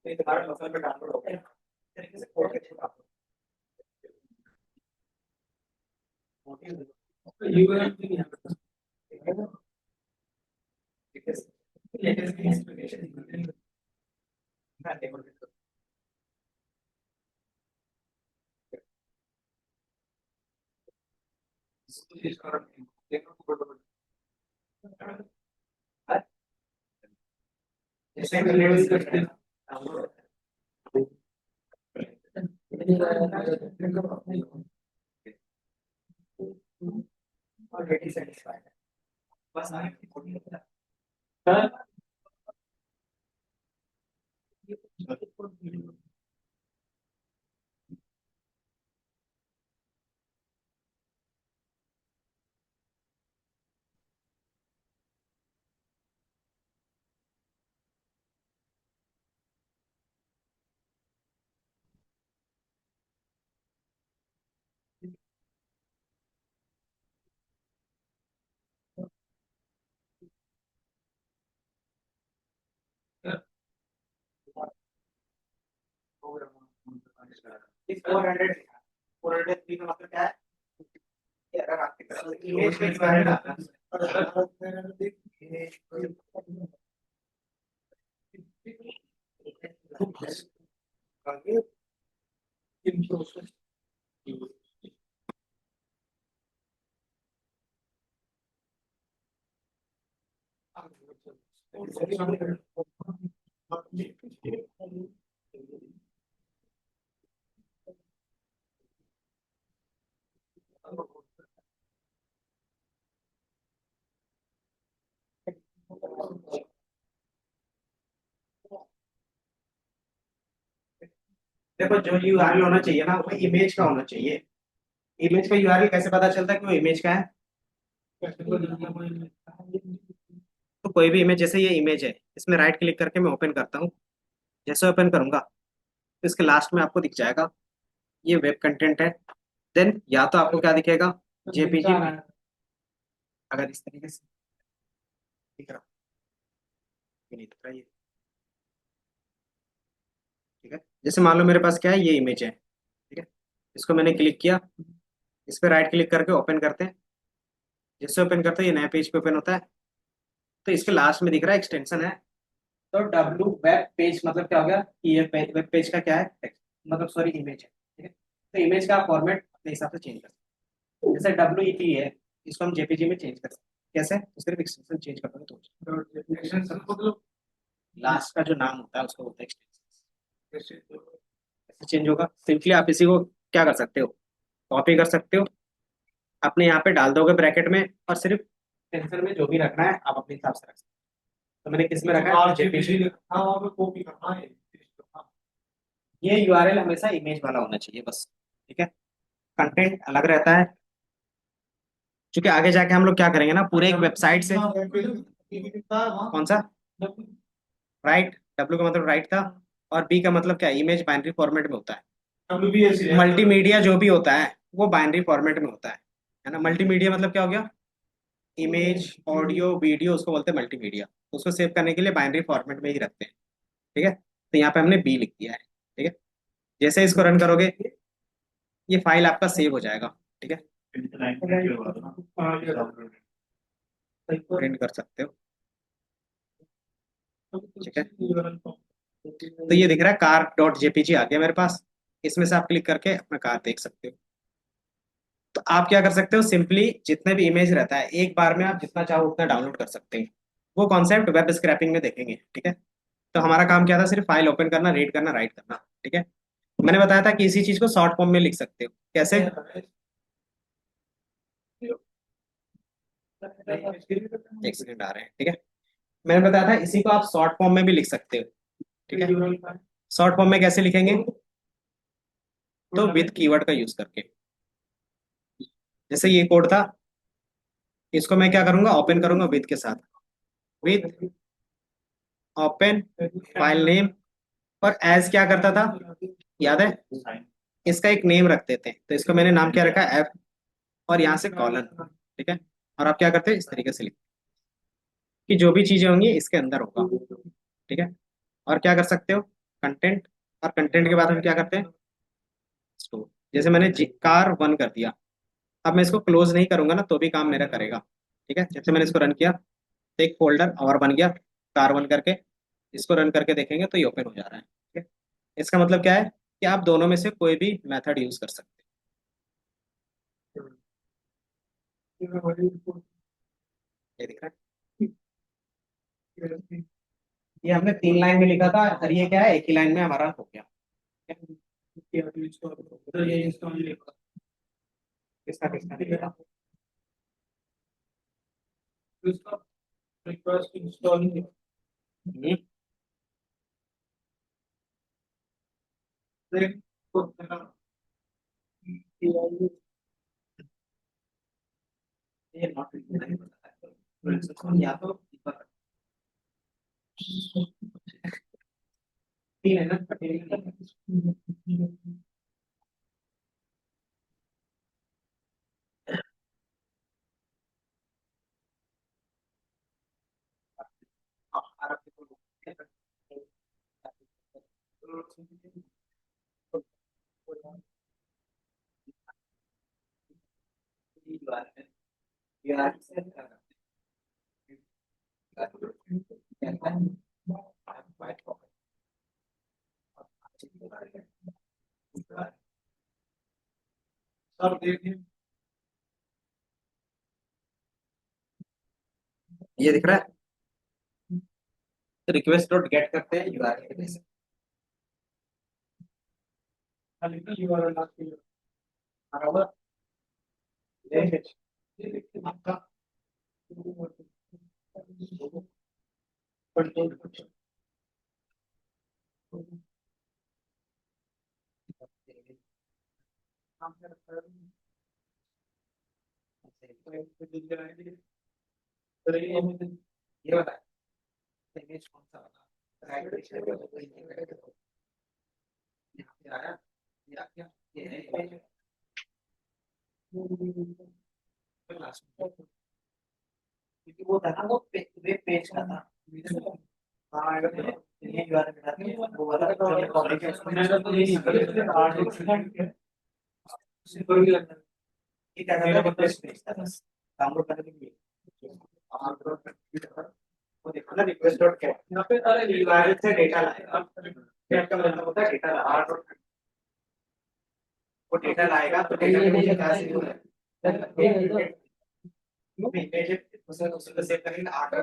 ये तुम्हारे मोबाइल में डाउनलोड हो गया तरीके से खोल के चला यूआरएल भी नहीं आता। जैसे डाउनलोड ऑलरेडी सेटिस्फाइड है, बस आगे की कोडिंग है। सर इस 400 403 का मतलब क्या है कि अगर आपकी तरफ से इमेज का यूआरएल डालना है। देखो जो यूआरएल होना चाहिए ना वो इमेज का होना चाहिए। इमेज का यूआरएल कैसे पता चलता है कि वो इमेज का है? तो कोई भी इमेज, जैसे ये इमेज है, इसमें राइट क्लिक करके मैं ओपन करता हूँ। जैसे ओपन करूंगा तो इसके लास्ट में आपको दिख जाएगा ये वेब कंटेंट है। देन या तो आपको क्या दिखेगा जेपीजी, अगर इस तरीके से दिख रहा ये नहीं दिख रहा ये, ठीक है। जैसे मान लो मेरे पास क्या है ये इमेज है, ठीक है। इसको मैंने क्लिक किया, इस पे राइट क्लिक करके ओपन करते हैं। जैसे ओपन करते हैं ये नया पेज पे ओपन होता है। तो इसके लास्ट में दिख रहा है एक्सटेंशन है। तो डब्ल्यू वेब पेज मतलब क्या हो गया कि ये वेब पेज का क्या है text, मतलब सॉरी इमेज है, ठीक है। तो इमेज का फॉर्मेट अपने हिसाब से चेंज कर सकते हैं। जैसे डब्ल्यू ई पी है, इसको हम जेपीजी में चेंज कर सकते हैं। कैसे? तो सिर्फ एक्सटेंशन चेंज कर दोगे तो लास्ट का जो नाम होता है उसको बोलते हैं एक्सटेंशन। कैसे चेंज होगा? सिंपली आप इसी को क्या कर सकते हो, कॉपी कर सकते हो, अपने यहाँ पे डाल दोगे ब्रैकेट में, और सिर्फ टेंसर में जो भी रखना है आप अपने हिसाब से रख सकते हो। तो मैंने किस में रखा है जेपीजी। हाँ वहाँ पे कॉपी करना है। ये यूआरएल हमेशा इमेज वाला होना चाहिए बस, ठीक है। कंटेंट अलग रहता है, क्योंकि आगे जाके हम लोग क्या करेंगे ना पूरे एक वेबसाइट से। कौन सा? राइट, डब्ल्यू का मतलब राइट था, और बी का मतलब क्या, इमेज बाइनरी फॉर्मेट में होता है। मल्टीमीडिया जो भी होता है वो बाइनरी फॉर्मेट में होता है ना। मल्टीमीडिया मतलब क्या हो गया, इमेज ऑडियो वीडियो, उसको बोलते हैं मल्टीमीडिया। उसको सेव करने के लिए बाइनरी फॉर्मेट में ही रखते हैं, ठीक है। तो यहाँ पे हमने बी लिख दिया है, ठीक है। जैसे इसको रन करोगे ये फाइल आपका सेव हो जाएगा। ठीक है, प्रिंट कर सकते हो। ठीक है, तो ये दिख रहा है कार डॉट जेपीजी आ गया मेरे पास। इसमें से आप क्लिक करके अपना कार देख सकते हो। तो आप क्या कर सकते हो, सिंपली जितने भी इमेज रहता है एक बार में आप जितना चाहो उतना डाउनलोड कर सकते हैं। वो कॉन्सेप्ट वेब स्क्रैपिंग में देखेंगे। ठीक है, तो हमारा काम क्या था, सिर्फ फाइल ओपन करना, रीड करना, राइट करना। ठीक है, मैंने बताया था कि इसी चीज को शॉर्ट फॉर्म में लिख सकते हो। कैसे? एक सेकंड आ रहे हैं। ठीक है, मैंने बताया था इसी को आप शॉर्ट फॉर्म में भी लिख सकते हो। ठीक है, शॉर्ट फॉर्म में कैसे लिखेंगे, तो विद कीवर्ड का यूज करके। जैसे ये कोड था, इसको मैं क्या करूंगा, ओपन करूंगा विद के साथ, विद ओपन फाइल नेम। और एज क्या करता था, याद है? इसका एक नेम रख देते हैं, तो इसको मैंने नाम क्या रखा है, एफ, और यहाँ से कॉलन। ठीक है, और आप क्या करते हैं, इस तरीके से लिखते हैं कि जो भी चीजें होंगी इसके अंदर होगा। ठीक है, और क्या कर सकते हो, कंटेंट। और कंटेंट के बाद हम क्या करते हैं, स्टोर। जैसे मैंने कार वन कर दिया, अब मैं इसको क्लोज नहीं करूंगा ना तो भी काम मेरा करेगा। ठीक है, जैसे मैंने इसको रन किया तो एक फोल्डर और बन गया कार वन करके। इसको रन करके देखेंगे तो ये ओपन हो जा रहा है। ठीक है, इसका मतलब क्या है कि आप दोनों में से कोई भी मेथड यूज कर सकते हैं। ये दिख रहा है, ये हमने 3 लाइन में लिखा था और ये क्या है, एक ही लाइन में हमारा हो गया। किसका किसका नहीं लिखा? हम्म, ये not नहीं पता है। या तो तीन है ना, ये दिख रहा है, तो रिक्वेस्ट डॉट गेट करते हैं यूआरएल से। बराबर, आपका ये बता, इमेज कौन सा वाला राइट आया, या क्या ये है इमेज क्लास में, क्योंकि वो था ना, वो वेब पेज का था। हाँ ये यूआरएल बता के वो वाला जो मैं कॉपी है उसको मैंने तो यही ये क्या करता है, रिक्वेस्ट भेजता है बस डाउनलोड करने के लिए। वो देखो ना, रिक्वेस्ट डॉट गेट, यहाँ पे सारे यूआरएल से डेटा लाएगा। गेट का मतलब होता है डेटा ला, वो डेटा लाएगा तो डेटा को क्या से हो उसे उसे तो सेव करेंगे आर्डर,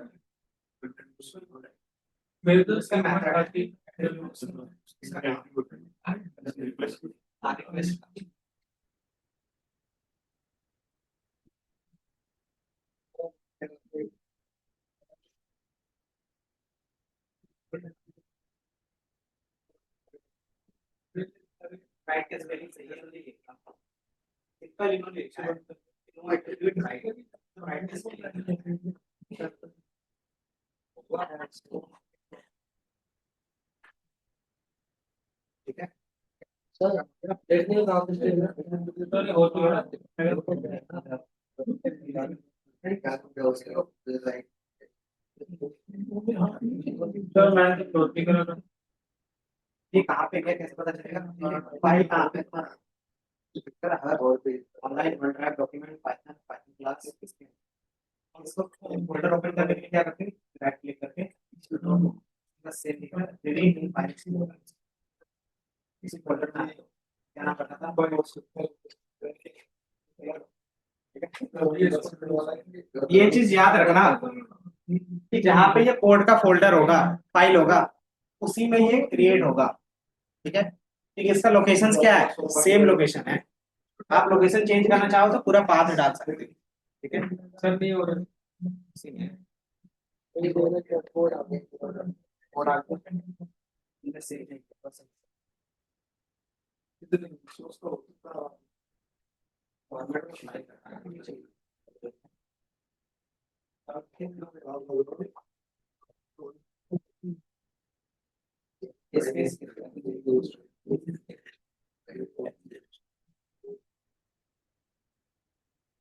मेरे तो उसका मैथड आती इसका रिक्वेस्ट राइट के स्पेलिंग सही है तो लिख रहा हूं, इसका लिखो लिखा है नो एट्रीब्यूट राइट, राइट के स्पेलिंग ठीक है। सर देखने का आप इसलिए होती है सर मैं तो छोटी करा था। ये कहाँ पे गया कैसे पता चलेगा, फाइल कहाँ पे online one drive document Python Python class इसको फोल्डर ओपन करने के लिए क्या करते हैं, राइट क्लिक करके बस सेव लिखना डिलीट इन फाइल, इसी फोल्डर में क्या नाम रखा था, ये चीज याद रखना कि जहाँ पे ये कोड का फोल्डर होगा, फाइल होगा, उसी में ये क्रिएट होगा। ठीक है, ठीक, इसका लोकेशन क्या है, सेम लोकेशन है। आप लोकेशन चेंज करना चाहो तो पूरा पाथ डाल सकते हो। ठीक है सर, नहीं हो रहा इसी में कोड आपको सेव नहीं कर सकते।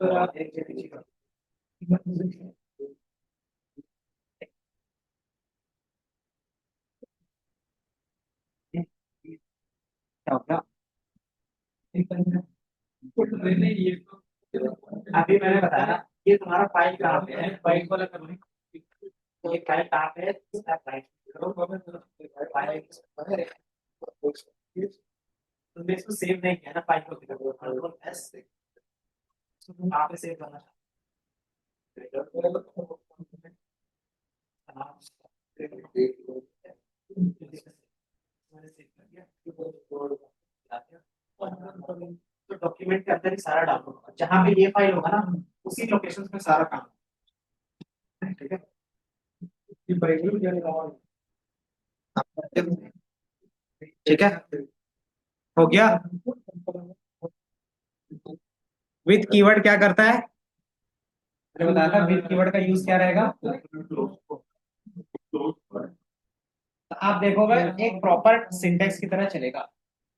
तो आप एक जगह क्या होगा, अभी मैंने बताया ये तुम्हारा फाइल कहाँ पे है, फाइल वाला करना है। ये फाइल कहाँ पे है, आप राइट करो, फाइल तुमने इसको सेव नहीं किया ना फाइल को, कंट्रोल एस कहाँ पे सेव करना तो डॉक्यूमेंट के अंदर ही सारा डालो, जहाँ पे ये फाइल होगा ना उसी लोकेशन में सारा काम है। ठीक है, ठीक है, हो गया। विथ कीवर्ड क्या करता है, मैंने बताया था विथ कीवर्ड का यूज क्या रहेगा। तो आप देखोगे एक प्रॉपर सिंटेक्स की तरह चलेगा,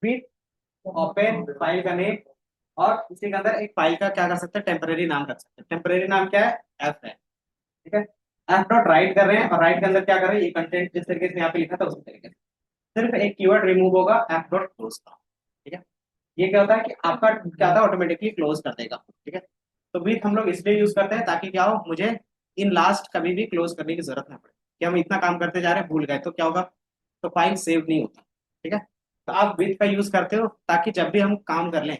विथ ओपन फाइल का नेम, और उसी के अंदर एक फाइल का क्या कर सकते हैं, टेम्परेरी नाम रख सकते हैं। टेम्परेरी नाम क्या है, एफ है। ठीक है, एफ डॉट राइट कर रहे हैं, और राइट के अंदर क्या कर रहे हैं, ये कंटेंट जिस तरीके से यहाँ पे लिखा था उसी तरीके से, सिर्फ एक कीवर्ड रिमूव होगा, एफ डॉट क्लोज का। ठीक है, ये क्या होता है कि आपका क्या होता है, ऑटोमेटिकली क्लोज कर देगा। ठीक है, तो विथ हम लोग इसलिए यूज करते हैं ताकि क्या हो, मुझे इन लास्ट कभी भी क्लोज करने की जरूरत ना पड़े, कि हम इतना काम करते जा रहे हैं भूल गए तो क्या होगा, तो फाइल सेव नहीं होती। ठीक है, तो आप विथ का यूज करते हो ताकि जब भी हम काम कर लें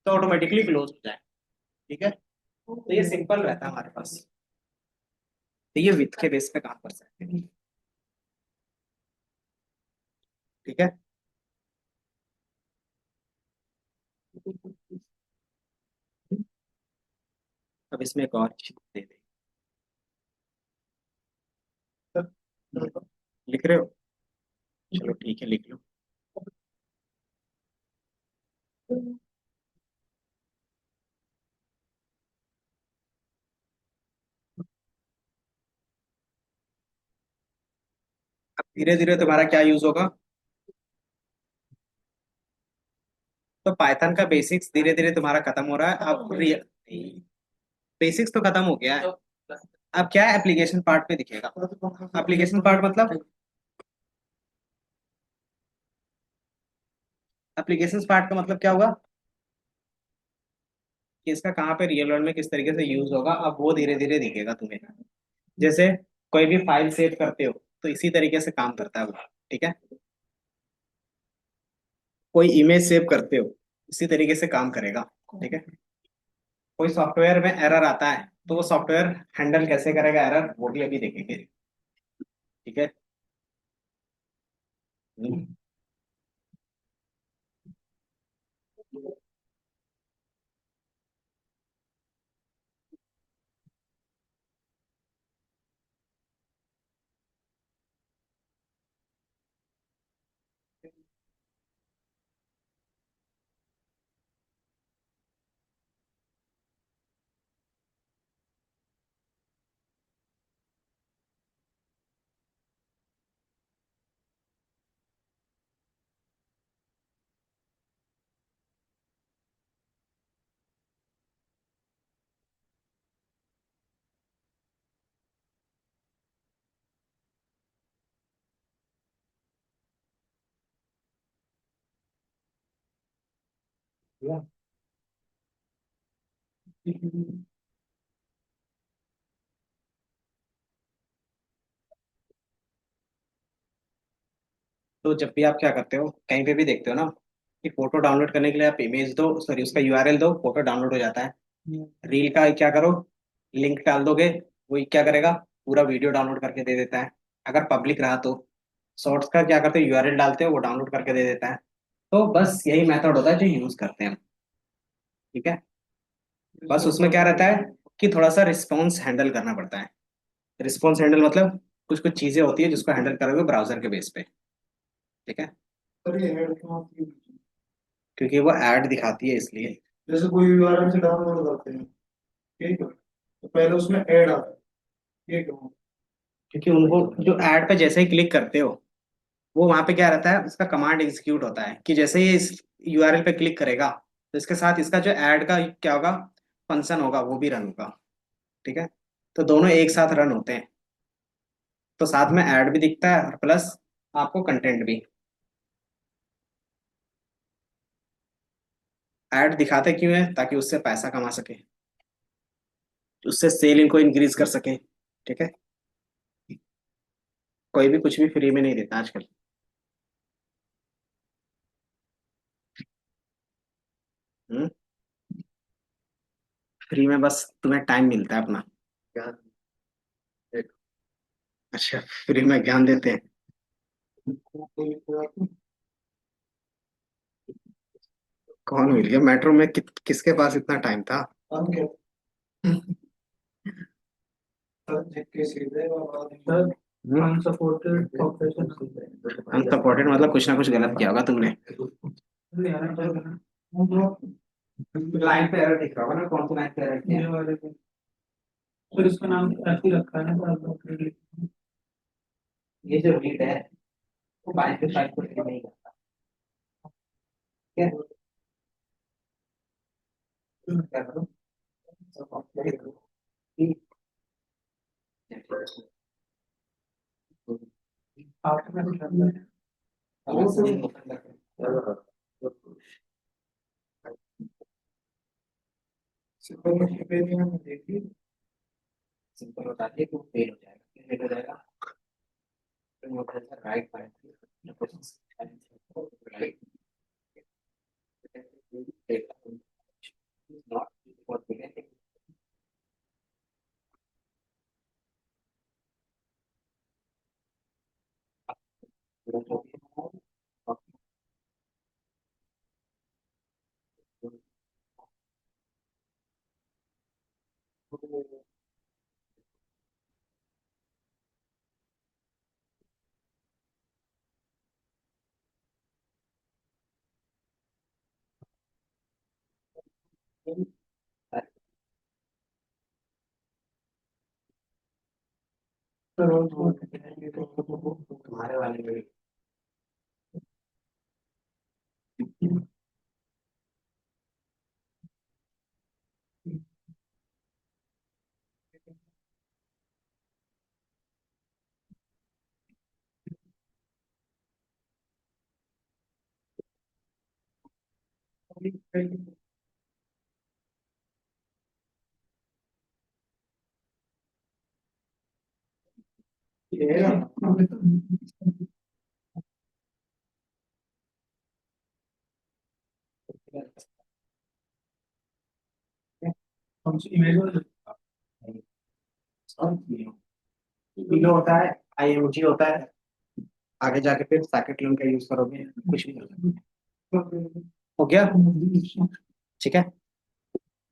तो ऑटोमेटिकली क्लोज हो जाए। ठीक है, तो ये सिंपल रहता है हमारे पास, तो ये विथ के बेस पे काम कर सकते हैं। ठीक है, अब इसमें एक और चीज दे दें, लिख रहे हो, चलो ठीक है लिख लो। अब धीरे धीरे तुम्हारा क्या यूज होगा, तो पाइथन का बेसिक्स धीरे धीरे तुम्हारा खत्म हो रहा है, अब बेसिक्स तो खत्म हो गया है। अब क्या है, एप्लीकेशन पार्ट पे दिखेगा। एप्लीकेशन पार्ट मतलब, एप्लीकेशन पार्ट का मतलब क्या होगा, कि इसका कहाँ पे रियल वर्ल्ड में किस तरीके से यूज होगा, अब वो धीरे धीरे दिखेगा तुम्हें। जैसे कोई भी फाइल सेव करते हो तो इसी तरीके से काम करता है वो। ठीक है, कोई इमेज सेव करते हो इसी तरीके से काम करेगा। ठीक है, कोई सॉफ्टवेयर में एरर आता है तो वो सॉफ्टवेयर हैंडल कैसे करेगा एरर, वो भी अभी देखेंगे। ठीक है, तो जब भी आप क्या करते हो, कहीं पे भी देखते हो ना कि फोटो डाउनलोड करने के लिए आप इमेज दो, सॉरी उसका यूआरएल दो, फोटो डाउनलोड हो जाता है। रील का क्या करो, लिंक डाल दोगे, वही क्या करेगा, पूरा वीडियो डाउनलोड करके दे देता है, अगर पब्लिक रहा तो। शॉर्ट्स का क्या करते हो, यूआरएल डालते हो, वो डाउनलोड करके दे देता है। तो बस यही मेथड होता है जो यूज करते हैं हम। ठीक है। बस उसमें क्या रहता है कि थोड़ा सा रिस्पॉन्स हैंडल करना पड़ता है। रिस्पॉन्स हैंडल मतलब कुछ कुछ चीजें होती है जिसको हैंडल करोगे ब्राउजर के बेस पे। ठीक है। सर ये ऐड क्यों आती है? क्योंकि वो ऐड दिखाती है इसलिए। जैसे कोई यूआरएल से डाउनलोड करते हैं, ठीक है, तो पहले उसमें ऐड आता है, ये क्यों? क्योंकि उनको जो ऐड पे जैसे ही क्लिक करते हो, वो वहां पे क्या रहता है, उसका कमांड एग्जीक्यूट होता है कि जैसे ही इस यूआरएल पे क्लिक करेगा तो इसके साथ इसका जो ऐड का क्या होगा, फंक्शन होगा, वो भी रन होगा। ठीक है। तो दोनों एक साथ रन होते हैं। तो साथ में ऐड भी दिखता है और प्लस आपको कंटेंट भी। ऐड दिखाते क्यों है, ताकि उससे पैसा कमा सके, उससे सेल इनको इंक्रीज कर सके। ठीक है। कोई भी कुछ भी फ्री में नहीं देता आजकल। हम्म। फ्री में बस तुम्हें टाइम मिलता है अपना। ज्ञान। अच्छा, फ्री में ज्ञान देते हैं। कौन मिल गया मेट्रो में, किसके पास इतना टाइम था। हम क्या? सर जिसके सीधे और आदमी अनसपोर्टेड ऑपरेशन अनसपोर्टेड मतलब कुछ ना कुछ गलत किया होगा तुमने। लाइन पे एरर दिख रहा होगा ना, कौन सी लाइन पे एरर किया है? फिर इसका नाम ऐसे ही रखा है ना, ये जो रीड है वो बाइक पे टाइप करके नहीं करता। ठीक है। क्या करो, सिंपल बता दिए तो फेल हो जाएगा, फेल हो जाएगा। फिर वो कहता है राइट राइट। तुम्हारे वाले में वीडियो होता है, आईएमजी होता है। आगे जाके फिर सैकेट लिंक का यूज करोगे कुछ भी हो सकता है। हो गया। ठीक है।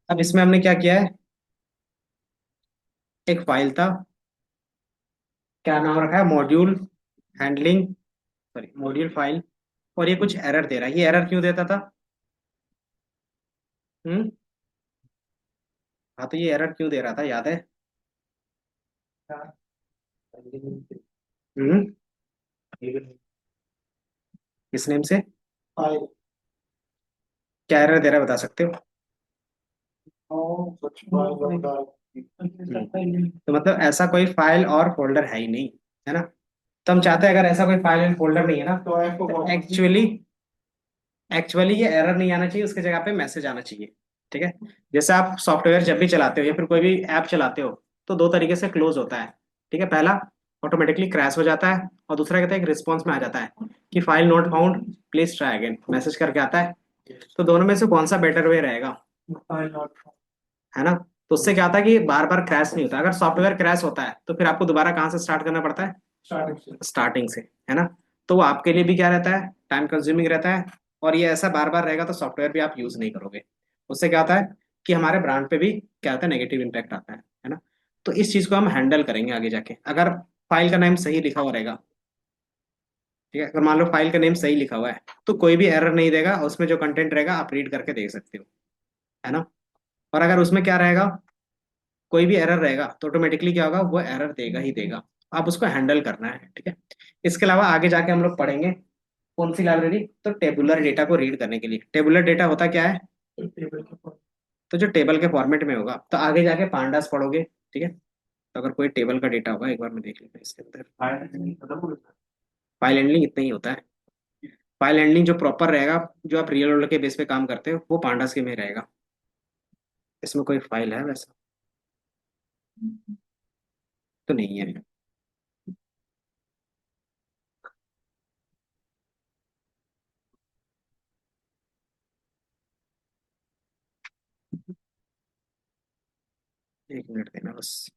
अब इसमें हमने क्या किया है, एक फाइल था, क्या नाम रखा है, module handling, sorry module file. और ये कुछ एरर दे रहा है, ये एरर क्यों देता था। हम्म। हाँ तो ये एरर क्यों दे रहा था, याद है। हम्म। किस नेम से, क्या एरर दे रहा है बता सकते हो। तो मतलब ऐसा कोई फाइल और फोल्डर है ही नहीं, है ना। तो हम चाहते हैं अगर ऐसा कोई फाइल एंड फोल्डर नहीं है ना, तो एक्चुअली एक्चुअली ये एरर नहीं आना चाहिए, उसके जगह पे मैसेज आना चाहिए। ठीक है। जैसे आप सॉफ्टवेयर जब भी चलाते हो या फिर कोई भी ऐप चलाते हो, तो दो तरीके से क्लोज होता है। ठीक है, पहला ऑटोमेटिकली क्रैश हो जाता है, और दूसरा कहता है एक रिस्पॉन्स में आ जाता है कि file not found, please try again, message करके आता है। तो दोनों में से कौन सा बेटर वे रहेगा, है ना? तो उससे क्या होता है कि बार बार क्रैश नहीं होता। अगर सॉफ्टवेयर क्रैश होता है तो फिर आपको दोबारा कहाँ से स्टार्ट करना पड़ता है, स्टार्टिंग से, है ना? तो वो आपके लिए भी क्या रहता है, टाइम कंज्यूमिंग रहता है। और ये ऐसा बार बार रहेगा तो सॉफ्टवेयर भी आप यूज नहीं करोगे। उससे क्या होता है कि हमारे ब्रांड पे भी क्या होता है, नेगेटिव इम्पैक्ट आता है ना? तो इस चीज को हम हैंडल करेंगे आगे जाके, अगर फाइल का नेम सही लिखा हुआ रहेगा। ठीक है, अगर मान लो फाइल का नेम सही लिखा हुआ है तो कोई भी एरर नहीं देगा, उसमें जो कंटेंट रहेगा आप रीड करके देख सकते हो, है ना? और अगर उसमें क्या रहेगा, कोई भी एरर रहेगा तो ऑटोमेटिकली क्या होगा, वो एरर देगा ही देगा। आप उसको हैंडल करना है, ठीक है। इसके अलावा आगे जाके हम लोग पढ़ेंगे कौन सी लाइब्रेरी, तो टेबुलर डेटा को रीड करने के लिए। टेबुलर डेटा होता क्या है, तो जो टेबल के फॉर्मेट में होगा, तो आगे जाके पांडास पढ़ोगे। ठीक है, तो अगर कोई टेबल का डेटा होगा, एक बार मैं देख लेता हूँ इसके अंदर। फाइल हैंडलिंग इतना ही होता है। फाइल हैंडलिंग जो प्रॉपर रहेगा, जो आप रियल वर्ल्ड के बेस पे काम करते हो, वो पांडास के में रहेगा। इसमें कोई फाइल है वैसा तो नहीं है। एक मिनट देना बस।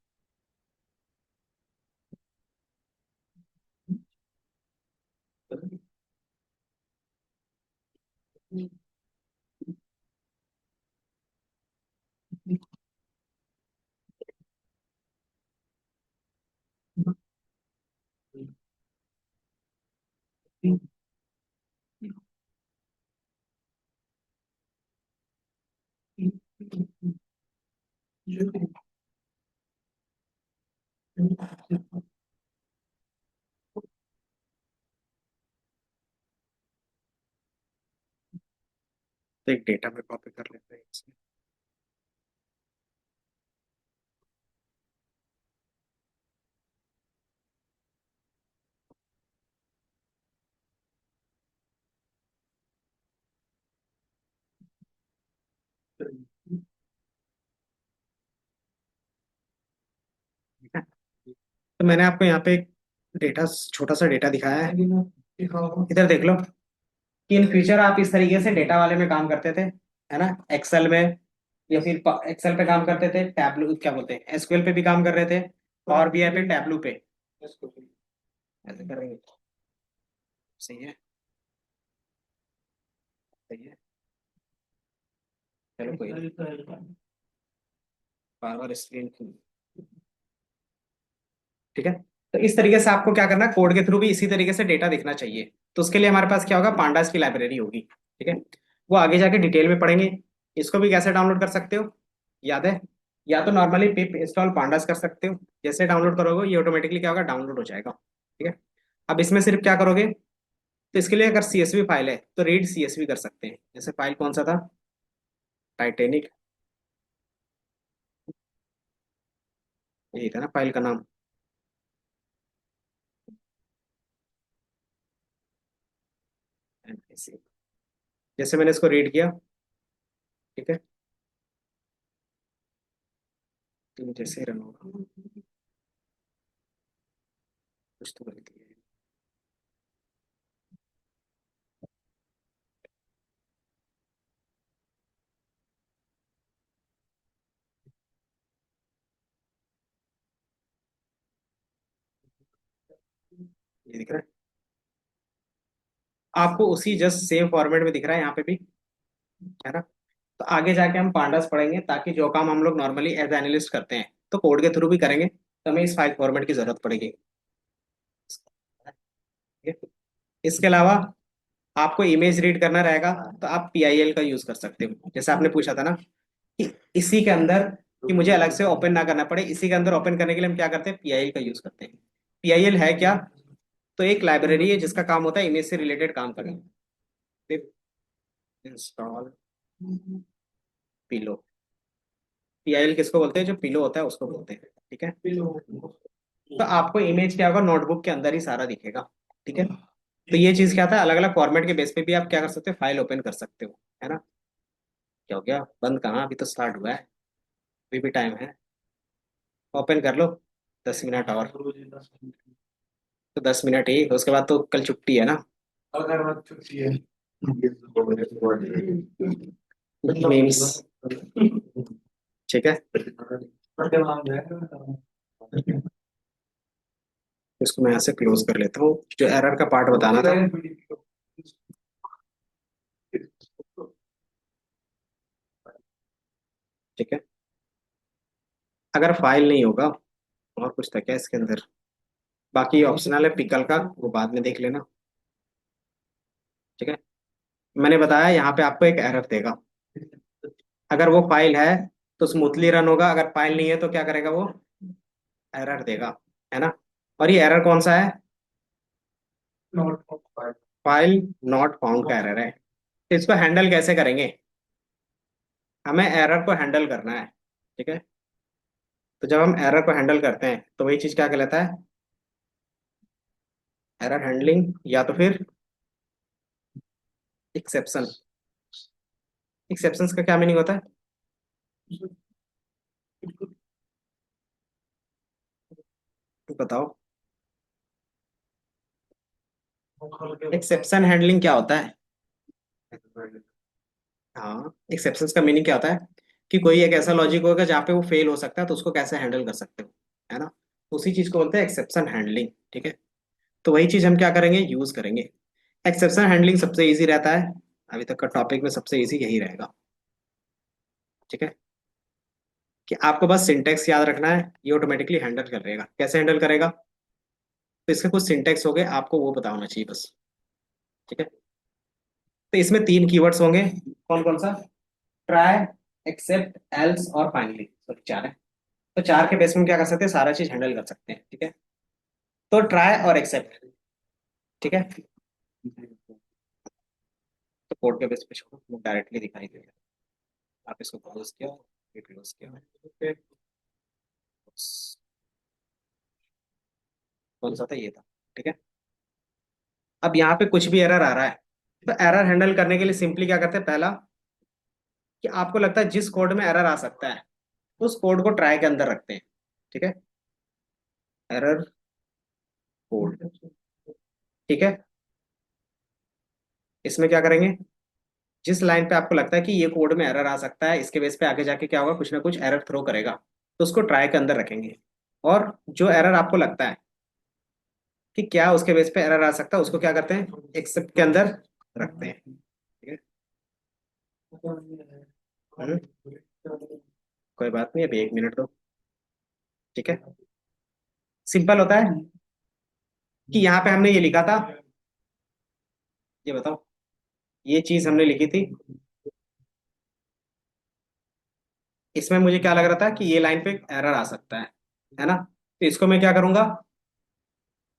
तो एक डेटा में कॉपी कर लेते हैं इसमें। ठीक है, तो मैंने आपको यहाँ पे एक डेटा, छोटा सा डेटा दिखाया है, इधर देख लो कि इन फ्यूचर आप इस तरीके से डेटा वाले में काम करते थे, है ना, एक्सेल में, या फिर एक्सेल पे काम करते थे, टैबलू क्या बोलते हैं, एसक्यूएल पे भी काम कर रहे थे, पावर बीआई पे, टैबलू पे, ऐसे करेंगे। सही है, सही है। चलो कोई नहीं, बार बार स्क्रीन। ठीक है, तो इस तरीके से आपको क्या करना है, कोड के थ्रू भी इसी तरीके से डेटा दिखना चाहिए। तो उसके लिए हमारे पास क्या होगा, पांडास की लाइब्रेरी होगी। ठीक है, वो आगे जाके डिटेल में पढ़ेंगे। इसको भी कैसे डाउनलोड कर सकते हो, याद है? या तो नॉर्मली पिप इंस्टॉल पांडास कर सकते हो। जैसे डाउनलोड करोगे ये ऑटोमेटिकली क्या होगा, डाउनलोड हो जाएगा। ठीक है, अब इसमें सिर्फ क्या करोगे, तो इसके लिए अगर सीएसवी फाइल है तो रीड सीएसवी कर सकते हैं। जैसे फाइल कौन सा था, टाइटेनिक, यही था ना फाइल का नाम। जैसे मैंने इसको रीड किया, ठीक है, तो जैसे रन होगा, कुछ तो गलती है। ये दिख रहा है आपको, उसी जस्ट सेम फॉर्मेट में दिख रहा है यहाँ पे भी, है ना? तो आगे जाके हम पांडास पढ़ेंगे, ताकि जो काम हम लोग नॉर्मली एज एनालिस्ट करते हैं तो कोड के थ्रू भी करेंगे, तो हमें इस फाइल फॉर्मेट की जरूरत पड़ेगी। ठीक है? इसके अलावा आपको इमेज रीड करना रहेगा, तो आप पीआईएल का यूज कर सकते हो। जैसे आपने पूछा था ना कि इसी के अंदर, कि मुझे अलग से ओपन ना करना पड़े, इसी के अंदर ओपन करने के लिए हम क्या करते हैं, पीआईएल का यूज करते हैं। पीआईएल है क्या, तो एक लाइब्रेरी है जिसका काम होता है इमेज से रिलेटेड काम करना। इंस्टॉल पिलो, पीआईएल किसको बोलते हैं, जो पिलो होता है उसको बोलते हैं। ठीक है, तो आपको इमेज क्या होगा, नोटबुक के अंदर ही सारा दिखेगा। ठीक है, तो ये चीज क्या था, अलग अलग फॉर्मेट के बेस पे भी आप क्या कर सकते हो, फाइल ओपन कर सकते हो, है ना? क्या हो गया? बंद कहाँ, अभी तो स्टार्ट हुआ है, अभी भी टाइम है। ओपन कर लो। 10 मिनट और। तो 10 मिनट ही, उसके बाद तो कल छुट्टी है ना। अगर बात छुट्टी है मीम्स। ठीक है। इसको मैं यहाँ से क्लोज कर लेता हूँ, जो एरर का पार्ट बताना था। ठीक है। अगर फाइल नहीं होगा, और कुछ था क्या इसके अंदर? बाकी ऑप्शनल है पिकल का, वो बाद में देख लेना। ठीक है। मैंने बताया यहाँ पे आपको एक एरर देगा। अगर वो फाइल है तो स्मूथली रन होगा, अगर फाइल नहीं है तो क्या करेगा वो? एरर देगा, है ना। और ये एरर कौन सा है? फाइल नॉट फाउंड का एरर है। तो इसको हैंडल कैसे करेंगे? हमें एरर को हैंडल करना है। ठीक है। तो जब हम एरर को हैंडल करते हैं तो वही चीज क्या कहलाता है? एरर हैंडलिंग, या तो फिर एक्सेप्शन। एक्सेप्शंस का क्या मीनिंग होता है? बताओ। एक्सेप्शन हैंडलिंग क्या होता है? हाँ, एक्सेप्शंस का मीनिंग क्या होता है? कि कोई एक ऐसा लॉजिक होगा जहाँ पे वो फेल हो सकता है, तो उसको कैसे हैंडल कर सकते हो, है ना। उसी चीज को बोलते हैं एक्सेप्शन हैंडलिंग। ठीक है। तो वही चीज हम क्या करेंगे, यूज करेंगे। एक्सेप्शन हैंडलिंग सबसे इजी रहता है, अभी तक का टॉपिक में सबसे इजी यही रहेगा। ठीक है। कि आपको बस सिंटेक्स याद रखना है, ये ऑटोमेटिकली हैंडल कर रहेगा। कैसे हैंडल करेगा? तो इसके कुछ सिंटेक्स हो गए, आपको वो पता होना चाहिए बस। ठीक है। तो इसमें 3 कीवर्ड्स होंगे। कौन कौन सा? ट्राई, एक्सेप्ट, एल्स और फाइनली। सॉरी, 4 है। तो 4 के बेस में क्या कर सकते हैं, सारा चीज हैंडल कर सकते हैं। ठीक है। तो ट्राई और एक्सेप्ट। ठीक है। तो कोड के बेस पे छोड़ो, वो डायरेक्टली दिखाई देगा। आप इसको क्लोज किया, ये क्लोज किया। ओके। कौन सा था, ये था। ठीक है। अब यहाँ पे कुछ भी एरर आ रहा है, तो एरर हैंडल करने के लिए सिंपली क्या करते हैं, पहला कि आपको लगता है जिस कोड में एरर आ सकता है उस कोड को ट्राई के अंदर रखते हैं। ठीक है। Error code. ठीक है। इसमें क्या करेंगे, जिस लाइन पे आपको लगता है कि ये कोड में एरर आ सकता है, इसके बेस पे आगे जाके क्या होगा, कुछ ना कुछ एरर थ्रो करेगा, तो उसको ट्राई के अंदर रखेंगे। और जो एरर आपको लगता है कि क्या उसके बेस पे एरर आ सकता है, उसको क्या करते हैं, एक्सेप्ट के अंदर रखते हैं। ठीक है। हम्म, कोई बात नहीं, अभी 1 मिनट दो। ठीक है। सिंपल होता है कि यहाँ पे हमने ये लिखा था, ये बताओ, ये चीज हमने लिखी थी, इसमें मुझे क्या लग रहा था कि ये लाइन पे एरर आ सकता है ना। तो इसको मैं क्या करूंगा,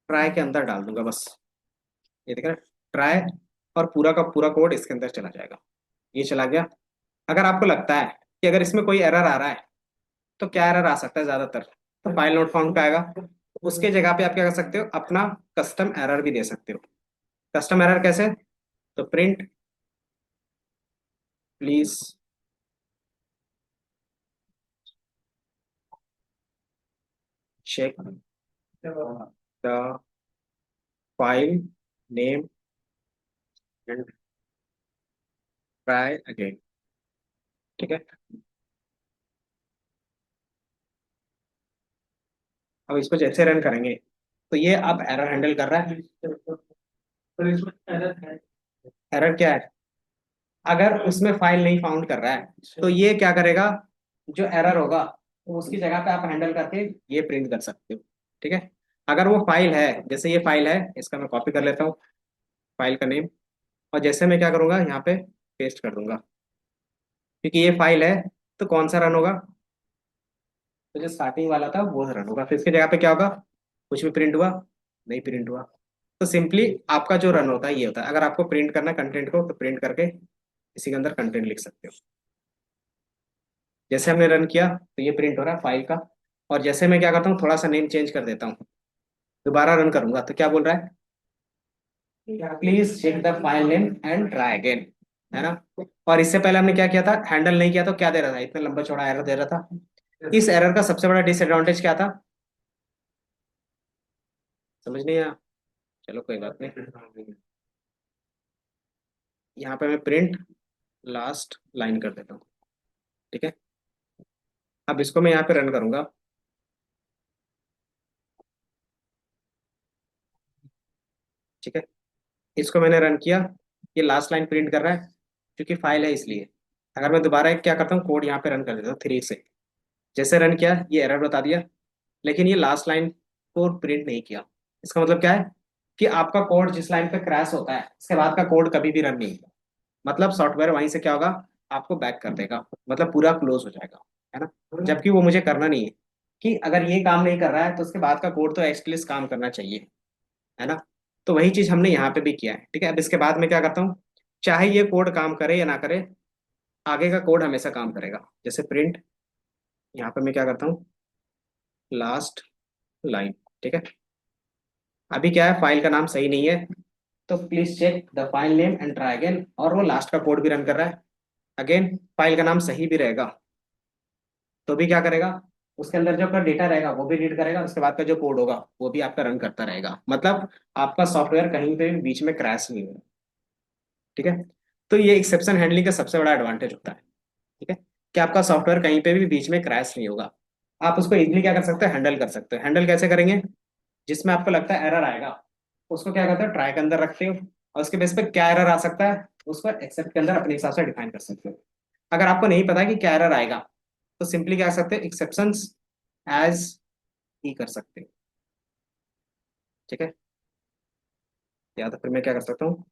ट्राई के अंदर डाल दूंगा बस। ये देख रहे हैं, ट्राई, और पूरा का पूरा कोड इसके अंदर चला जाएगा। ये चला गया। अगर आपको लगता है कि अगर इसमें कोई एरर आ रहा है, तो क्या एरर आ सकता है ज्यादातर, तो फाइल नोट फाउंड का आएगा। उसके जगह पे आप क्या कर सकते हो, अपना कस्टम एरर भी दे सकते हो। कस्टम एरर कैसे? तो print please check the file name and try again. ठीक है। अब इसको जैसे रन करेंगे, तो ये अब एरर हैंडल कर रहा है। एरर क्या है? अगर उसमें फाइल नहीं फाउंड कर रहा है, तो ये क्या करेगा, जो एरर होगा तो उसकी जगह पे आप हैंडल करके ये प्रिंट कर सकते हो। ठीक है। अगर वो फाइल है, जैसे ये फाइल है, इसका मैं कॉपी कर लेता हूँ, फाइल का नेम, और जैसे मैं क्या करूंगा, यहाँ पे पेस्ट कर दूंगा, क्योंकि ये फाइल है, तो कौन सा रन होगा, तो जो स्टार्टिंग वाला था वो रन होगा। फिर इसकी जगह पे क्या होगा, कुछ भी प्रिंट हुआ? नहीं प्रिंट हुआ। तो सिंपली आपका जो रन होता है ये होता है। अगर आपको प्रिंट करना है कंटेंट को, तो प्रिंट करके इसी के अंदर कंटेंट लिख सकते हो। जैसे हमने रन किया तो ये प्रिंट हो रहा है फाइल का। और जैसे मैं क्या करता हूँ, थोड़ा सा नेम चेंज कर देता हूँ, दोबारा रन करूंगा तो क्या बोल रहा है, please check the file name and try again. है ना। और इससे पहले हमने क्या किया था, हैंडल नहीं किया तो क्या दे रहा था, इतना लंबा चौड़ा एरर दे रहा था। इस एरर का सबसे बड़ा डिसएडवांटेज क्या था, समझ नहीं आया, चलो कोई बात नहीं। यहाँ पे मैं प्रिंट लास्ट लाइन कर देता हूँ, ठीक है। अब इसको मैं यहाँ पे रन करूंगा, ठीक है। इसको मैंने रन किया, ये लास्ट लाइन प्रिंट कर रहा है, क्योंकि फाइल है इसलिए। अगर मैं दोबारा एक क्या करता हूँ, कोड यहाँ पे रन कर देता हूँ 3 से, जैसे रन किया ये एरर बता दिया, लेकिन ये लास्ट लाइन को प्रिंट नहीं किया। इसका मतलब क्या है कि आपका कोड जिस लाइन पे क्रैश होता है इसके बाद का कोड कभी भी रन नहीं होगा। मतलब सॉफ्टवेयर वहीं से क्या होगा, आपको बैक कर देगा, मतलब पूरा क्लोज हो जाएगा, है ना। जबकि वो मुझे करना नहीं है, कि अगर ये काम नहीं कर रहा है तो उसके बाद का कोड तो एटलीस्ट काम करना चाहिए, है ना। तो वही चीज हमने यहाँ पे भी किया है, ठीक है। अब इसके बाद मैं क्या करता हूँ, चाहे ये कोड काम करे या ना करे, आगे का कोड हमेशा काम करेगा। जैसे प्रिंट, यहाँ पे मैं क्या करता हूँ, लास्ट लाइन, ठीक है। अभी क्या है, फाइल का नाम सही नहीं है, तो please check the file name and try again, और वो लास्ट का कोड भी रन कर रहा है। अगेन फाइल का नाम सही भी रहेगा तो भी क्या करेगा, उसके अंदर जो आपका डेटा रहेगा वो भी रीड करेगा, उसके बाद का जो कोड होगा वो भी आपका रन करता रहेगा। मतलब आपका सॉफ्टवेयर कहीं पे भी बीच में क्रैश नहीं होगा, ठीक है। तो ये एक्सेप्शन हैंडलिंग का सबसे बड़ा एडवांटेज होता है, ठीक है, कि आपका सॉफ्टवेयर कहीं पे भी बीच में क्रैश नहीं होगा। आप उसको इजीली क्या कर सकते हो, हैंडल कर सकते हो। हैंडल कैसे करेंगे, जिसमें आपको लगता है एरर आएगा, उसको क्या करते हो, ट्राई के अंदर रखते हो, और उसके बेस पे क्या एरर आ सकता है उसको एक्सेप्ट के अंदर अपने हिसाब से डिफाइन कर सकते हो। अगर आपको नहीं पता कि क्या एरर आएगा, तो सिंपली क्या कर सकते हो, एक्सेप्शंस एज ही कर सकते हो, ठीक है। या तो फिर मैं क्या कर सकता हूँ,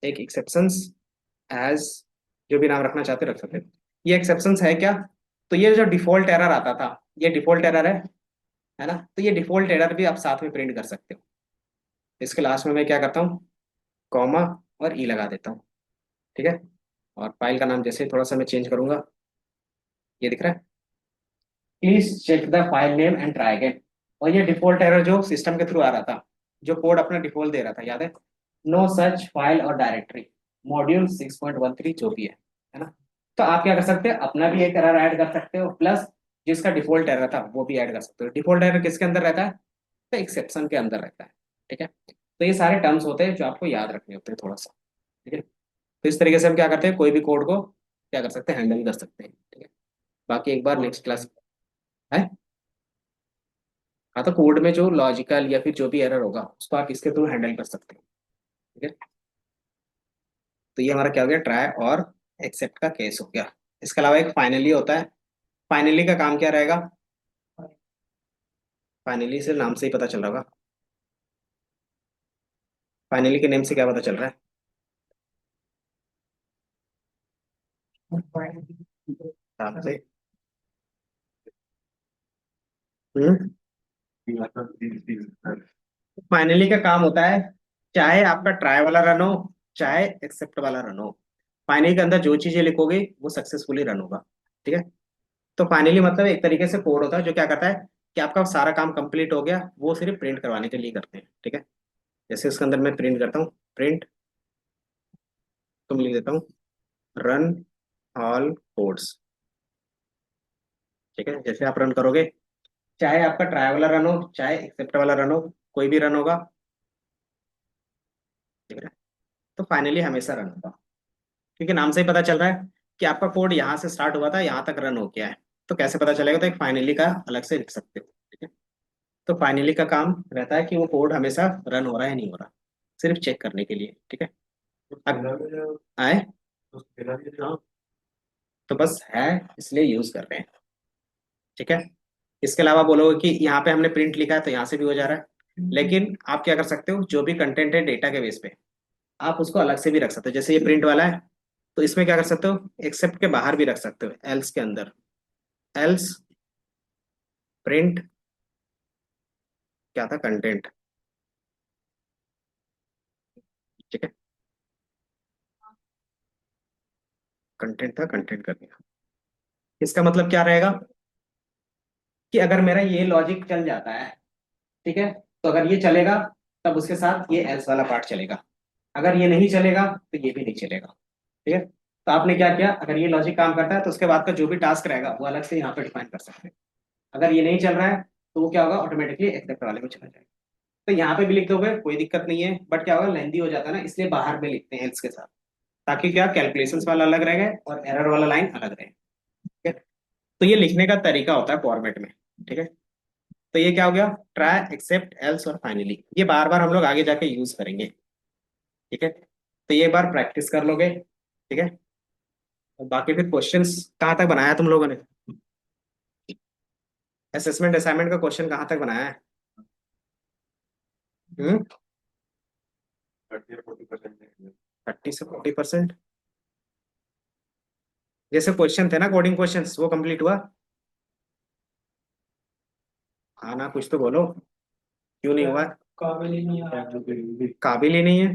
एक एक्सेप्शंस एज, जो भी नाम रखना चाहते हो रख सकते हो। ये एक्सेप्शंस है क्या, तो ये जो डिफॉल्ट एरर आता था, ये डिफॉल्ट एरर है ना। तो ये डिफॉल्ट एरर भी आप साथ में प्रिंट कर सकते हो। इसके लास्ट में मैं क्या करता हूँ, कॉमा और ई लगा देता हूँ, ठीक है। और फाइल का नाम जैसे थोड़ा सा मैं चेंज करूंगा, ये दिख रहा है, please check the file name and try again. और ये डिफॉल्ट एरर जो सिस्टम के थ्रू आ रहा था, जो कोड अपना डिफॉल्ट दे रहा था, याद है, नो सच फाइल और डायरेक्टरी मॉड्यूल 6.13 जो भी है ना। तो आप क्या कर सकते हैं, अपना भी एक एरर ऐड कर सकते हो, प्लस जिसका डिफॉल्ट एरर था वो भी ऐड कर सकते हो। डिफॉल्ट एरर किसके अंदर रहता है, तो एक्सेप्शन के अंदर रहता है, ठीक है। तो ये सारे टर्म्स होते हैं जो आपको याद रखने होते हैं थोड़ा सा, ठीक है। तो इस तरीके से हम क्या करते हैं, कोई भी कोड को क्या कर सकते हैं, हैंडल कर सकते हैं, ठीक है। बाकी एक बार नेक्स्ट क्लास है। हाँ, तो कोड में जो लॉजिकल या फिर जो भी एरर होगा उसको आप इसके थ्रू हैंडल कर सकते हैं, ठीक है। तो ये हमारा क्या हो गया, ट्राई और एक्सेप्ट का केस हो गया। इसके अलावा एक फाइनली होता है। फाइनली का काम क्या रहेगा, फाइनली से नाम से ही पता चल रहा होगा, फाइनली के नेम से क्या पता चल रहा है, नाम से। हम्म। फाइनली का काम होता है, चाहे आपका ट्राई वाला रन हो, चाहे एक्सेप्ट वाला रन हो, फाइनली के अंदर जो चीजें लिखोगे वो सक्सेसफुली रन होगा, ठीक है। तो फाइनली मतलब एक तरीके से कोड होता है जो क्या करता है कि आपका सारा काम कंप्लीट हो गया, वो सिर्फ प्रिंट करवाने के लिए करते हैं, ठीक है। जैसे उसके अंदर मैं प्रिंट करता हूँ, प्रिंट, तो मैं लिख देता हूँ रन ऑल कोड्स, ठीक है। जैसे आप रन करोगे, चाहे आपका ट्राई वाला रन हो चाहे एक्सेप्ट वाला रन हो, कोई भी रन होगा, ठीक है। तो फाइनली हमेशा रन होगा, क्योंकि नाम से ही पता चल रहा है कि आपका कोड यहाँ से स्टार्ट हुआ था यहाँ तक रन हो गया है। तो कैसे पता चलेगा, तो एक फाइनली का अलग से लिख सकते हो, ठीक है। तो फाइनली का काम रहता है कि वो कोड हमेशा रन हो रहा है नहीं हो रहा, सिर्फ चेक करने के लिए, ठीक है। आए, हाँ, तो बस है इसलिए यूज कर रहे हैं, ठीक है। इसके अलावा बोलोगे कि यहाँ पे हमने प्रिंट लिखा है तो यहाँ से भी हो जा रहा है, लेकिन आप क्या कर सकते हो, जो भी कंटेंट है डेटा के बेस पे आप उसको अलग से भी रख सकते हो। जैसे ये प्रिंट वाला है, तो इसमें क्या कर सकते हो, एक्सेप्ट के बाहर भी रख सकते हो, एल्स के अंदर, एल्स प्रिंट क्या था, कंटेंट, ठीक है। कंटेंट था, कंटेंट कर दिया। इसका मतलब क्या रहेगा, कि अगर मेरा ये लॉजिक चल जाता है, ठीक है, तो अगर ये चलेगा तब उसके साथ ये एल्स वाला पार्ट चलेगा, अगर ये नहीं चलेगा तो ये भी नहीं चलेगा, ठीक है, तो आपने क्या किया, अगर ये लॉजिक काम करता है तो उसके बाद का जो भी टास्क रहेगा वो अलग से यहाँ पे डिफाइन कर सकते हैं। अगर ये नहीं चल रहा है तो वो क्या होगा, ऑटोमेटिकली एक्सेप्ट वाले में चला जाएगा। तो यहाँ पे भी लिख दोगे कोई दिक्कत नहीं है, बट क्या होगा, लेंदी हो जाता है ना, इसलिए बाहर में लिखते हैं एल्स के साथ, ताकि क्या, कैलकुलेशंस वाला अलग रहेगा और एरर वाला लाइन अलग रहेगा। ठीक है, तो ये लिखने का तरीका होता है फॉर्मेट में। ठीक है, तो ये क्या हो गया, ट्राई, एक्सेप्ट, एल्स और फाइनली, ये बार बार हम लोग आगे जाके यूज करेंगे। ठीक है, तो ये बार प्रैक्टिस कर लोगे। ठीक है, और बाकी फिर क्वेश्चंस कहाँ तक बनाया तुम लोगों ने, असेसमेंट असाइनमेंट का क्वेश्चन कहाँ तक बनाया है? हम्म, 30 or 40%। 30 से 40%? जैसे क्वेश्चन थे ना, कोडिंग क्वेश्चंस, वो कंप्लीट हुआ? हाँ ना, कुछ तो बोलो, क्यों नहीं हुआ? काबिल ही नहीं है। काबिल ही नहीं है?